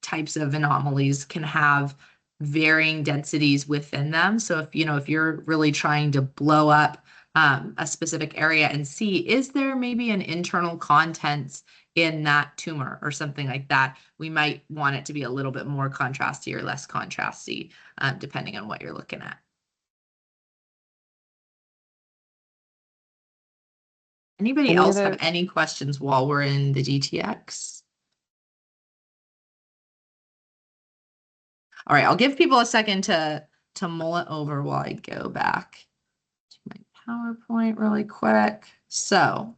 types of anomalies can have varying densities within them. So if you're really trying to blow up a specific area and see, is there maybe an internal contents in that tumor or something like that, we might want it to be a little bit more contrasty or less contrasty, depending on what you're looking at. Anybody else have any questions while we're in the DTX? All right, I'll give people a second to mull it over while I go back to my PowerPoint really quick. So,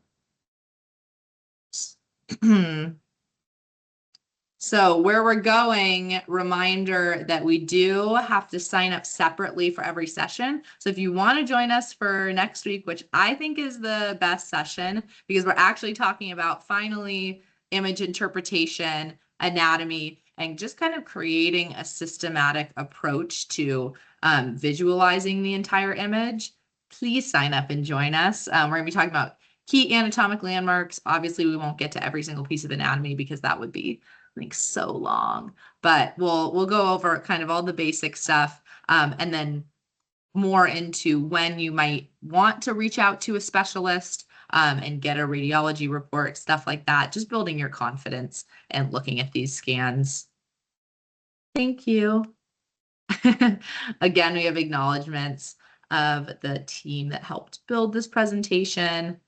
so where we're going, reminder that we do have to sign up separately for every session. So if you want to join us for next week, which I think is the best session, because we're actually talking about finally image interpretation, anatomy, and just kind of creating a systematic approach to visualizing the entire image, please sign up and join us. We're going to be talking about key anatomic landmarks. Obviously, we won't get to every single piece of anatomy because that would be so long, but we'll go over kind of all the basic stuff, and then more into when you might want to reach out to a specialist and get a radiology report, stuff like that, just building your confidence and looking at these scans. Thank you. Again, we have acknowledgements of the team that helped build this presentation.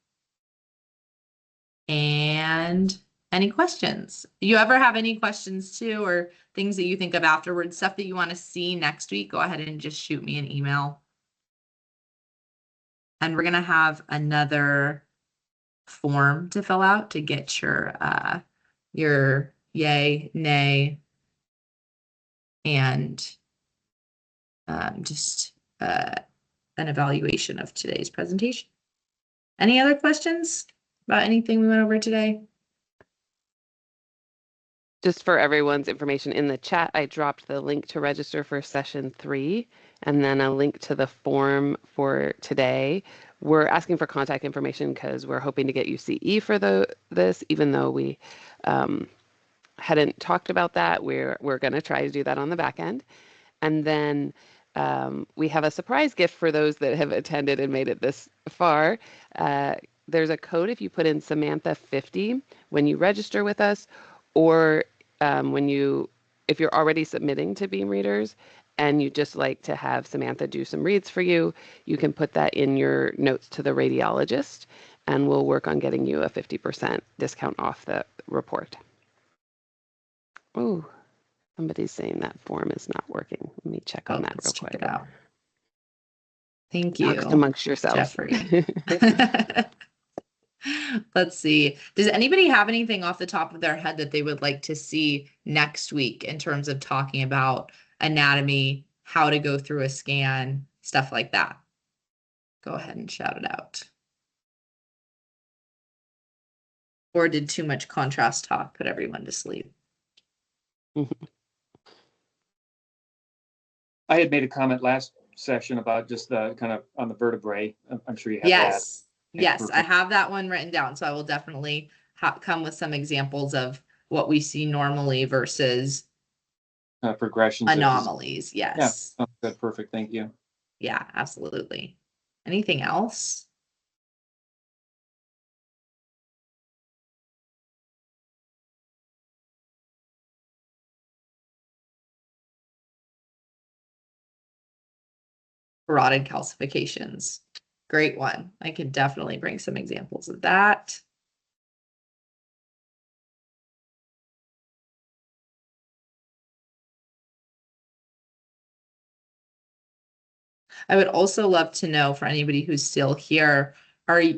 And any questions? You ever have any questions too, or things that you think of afterwards, stuff that you want to see next week, go ahead and just shoot me an email. And we're going to have another form to fill out to get your yay, nay, and just an evaluation of today's presentation. Any other questions about anything we went over today? Just for everyone's information in the chat, I dropped the link to register for session 3 and then a link to the form for today. We're asking for contact information because we're hoping to get you CE for this, even though we hadn't talked about that. We're going to try to do that on the back end. And then we have a surprise gift for those that have attended and made it this far. There's a code if you put in Samantha50 when you register with us, or if you're already submitting to Beam Readers and you just like to have Samantha do some reads for you, you can put that in your notes to the radiologist and we'll work on getting you a 50% discount off the report. Oh, somebody's saying that form is not working. Let me check on that real quick. Check it out. Thank you. Talk amongst yourselves. Jeffrey. Let's see. Does anybody have anything off the top of their head that they would like to see next week in terms of talking about anatomy, how to go through a scan, stuff like that? Go ahead and shout it out. Or did too much contrast talk put everyone to sleep? I had made a comment last session about just the kind of on the vertebrae. I'm sure you have Yes. that. Yes, I have that one written down. So I will definitely come with some examples of what we see normally versus progressions. Anomalies. Yes. Yeah. Oh, good. Perfect. Thank you. Yeah, absolutely. Anything else? Carotid calcifications. Great one. I could definitely bring some examples of that. I would also love to know, for anybody who's still here,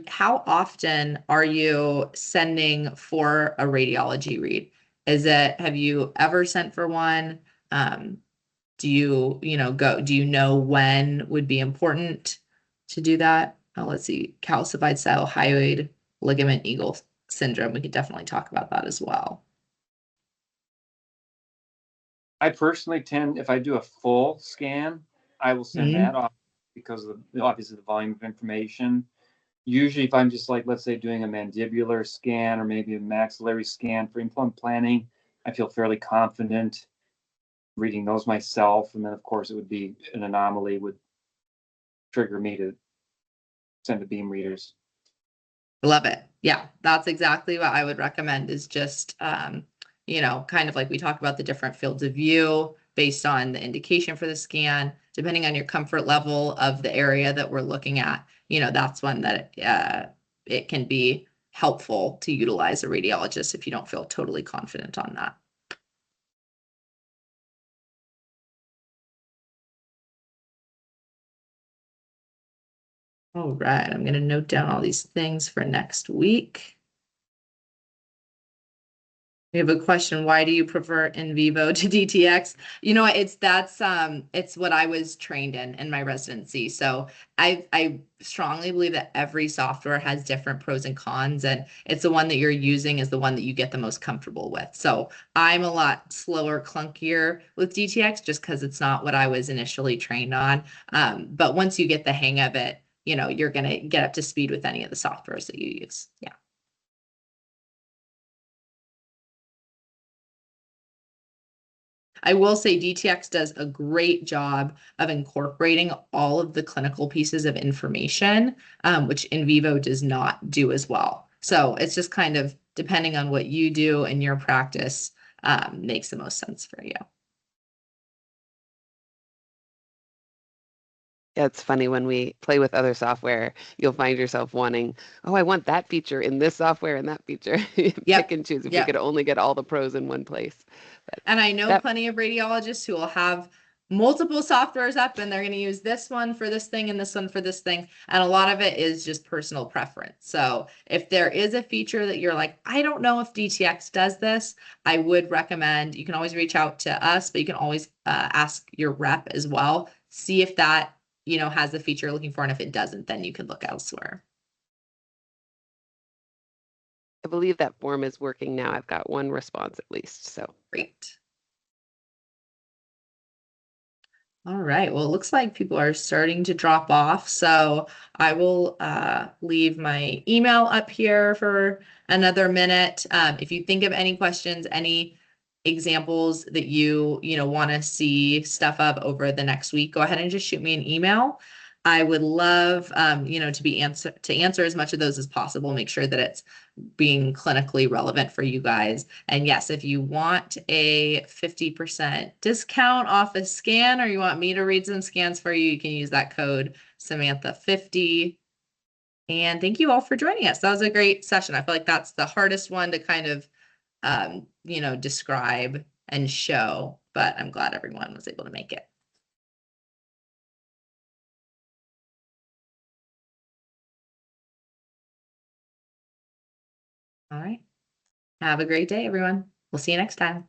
how often are you sending for a radiology read? Have you ever sent for one? Do you know when would be important to do that? Let's see, calcified hyoid ligament eagle syndrome. We could definitely talk about that as well. I personally tend, if I do a full scan, I will send that off because of obviously the volume of information. Usually if I'm just like, let's say doing a mandibular scan or maybe a maxillary scan for implant planning, I feel fairly confident reading those myself. And then of course it would be an anomaly would trigger me to send to Beam Readers. Love it. Yeah, that's exactly what I would recommend is just, kind of like we talked about the different fields of view based on the indication for the scan, depending on your comfort level of the area that we're looking at, that's one that it can be helpful to utilize a radiologist if you don't feel totally confident on that. All right, I'm going to note down all these things for next week. We have a question. Why do you prefer in vivo to DTX? It's what I was trained in my residency. So I strongly believe that every software has different pros and cons, and it's the one that you're using is the one that you get the most comfortable with. So I'm a lot slower, clunkier with DTX just because it's not what I was initially trained on. But once you get the hang of it, you're going to get up to speed with any of the softwares that you use. Yeah. I will say DTX does a great job of incorporating all of the clinical pieces of information, which in vivo does not do as well. So it's just kind of depending on what you do in your practice, makes the most sense for you. It's funny when we play with other software, you'll find yourself wanting, oh, I want that feature in this software and that feature. Pick and choose if we could only get all the pros in one place. But and I know plenty of radiologists who will have multiple softwares up and they're going to use this one for this thing and this one for this thing. And a lot of it is just personal preference. So if there is a feature that you're like, I don't know if DTX does this, I would recommend, you can always reach out to us, but you can always ask your rep as well. See if that, has the feature you're looking for. And if it doesn't, then you can look elsewhere. I believe that form is working now. I've got one response at least. So great. All right. Well, it looks like people are starting to drop off. So I will leave my email up here for another minute. If you think of any questions, any examples that you want to see stuff of over the next week, go ahead and just shoot me an email. I would love, to answer as much of those as possible. Make sure that it's being clinically relevant for you guys. And yes, if you want a 50% discount off a scan, or you want me to read some scans for you, you can use that code Samantha50. And thank you all for joining us. That was a great session. I feel like that's the hardest one to kind of, describe and show, but I'm glad everyone was able to make it. All right. Have a great day, everyone. We'll see you next time.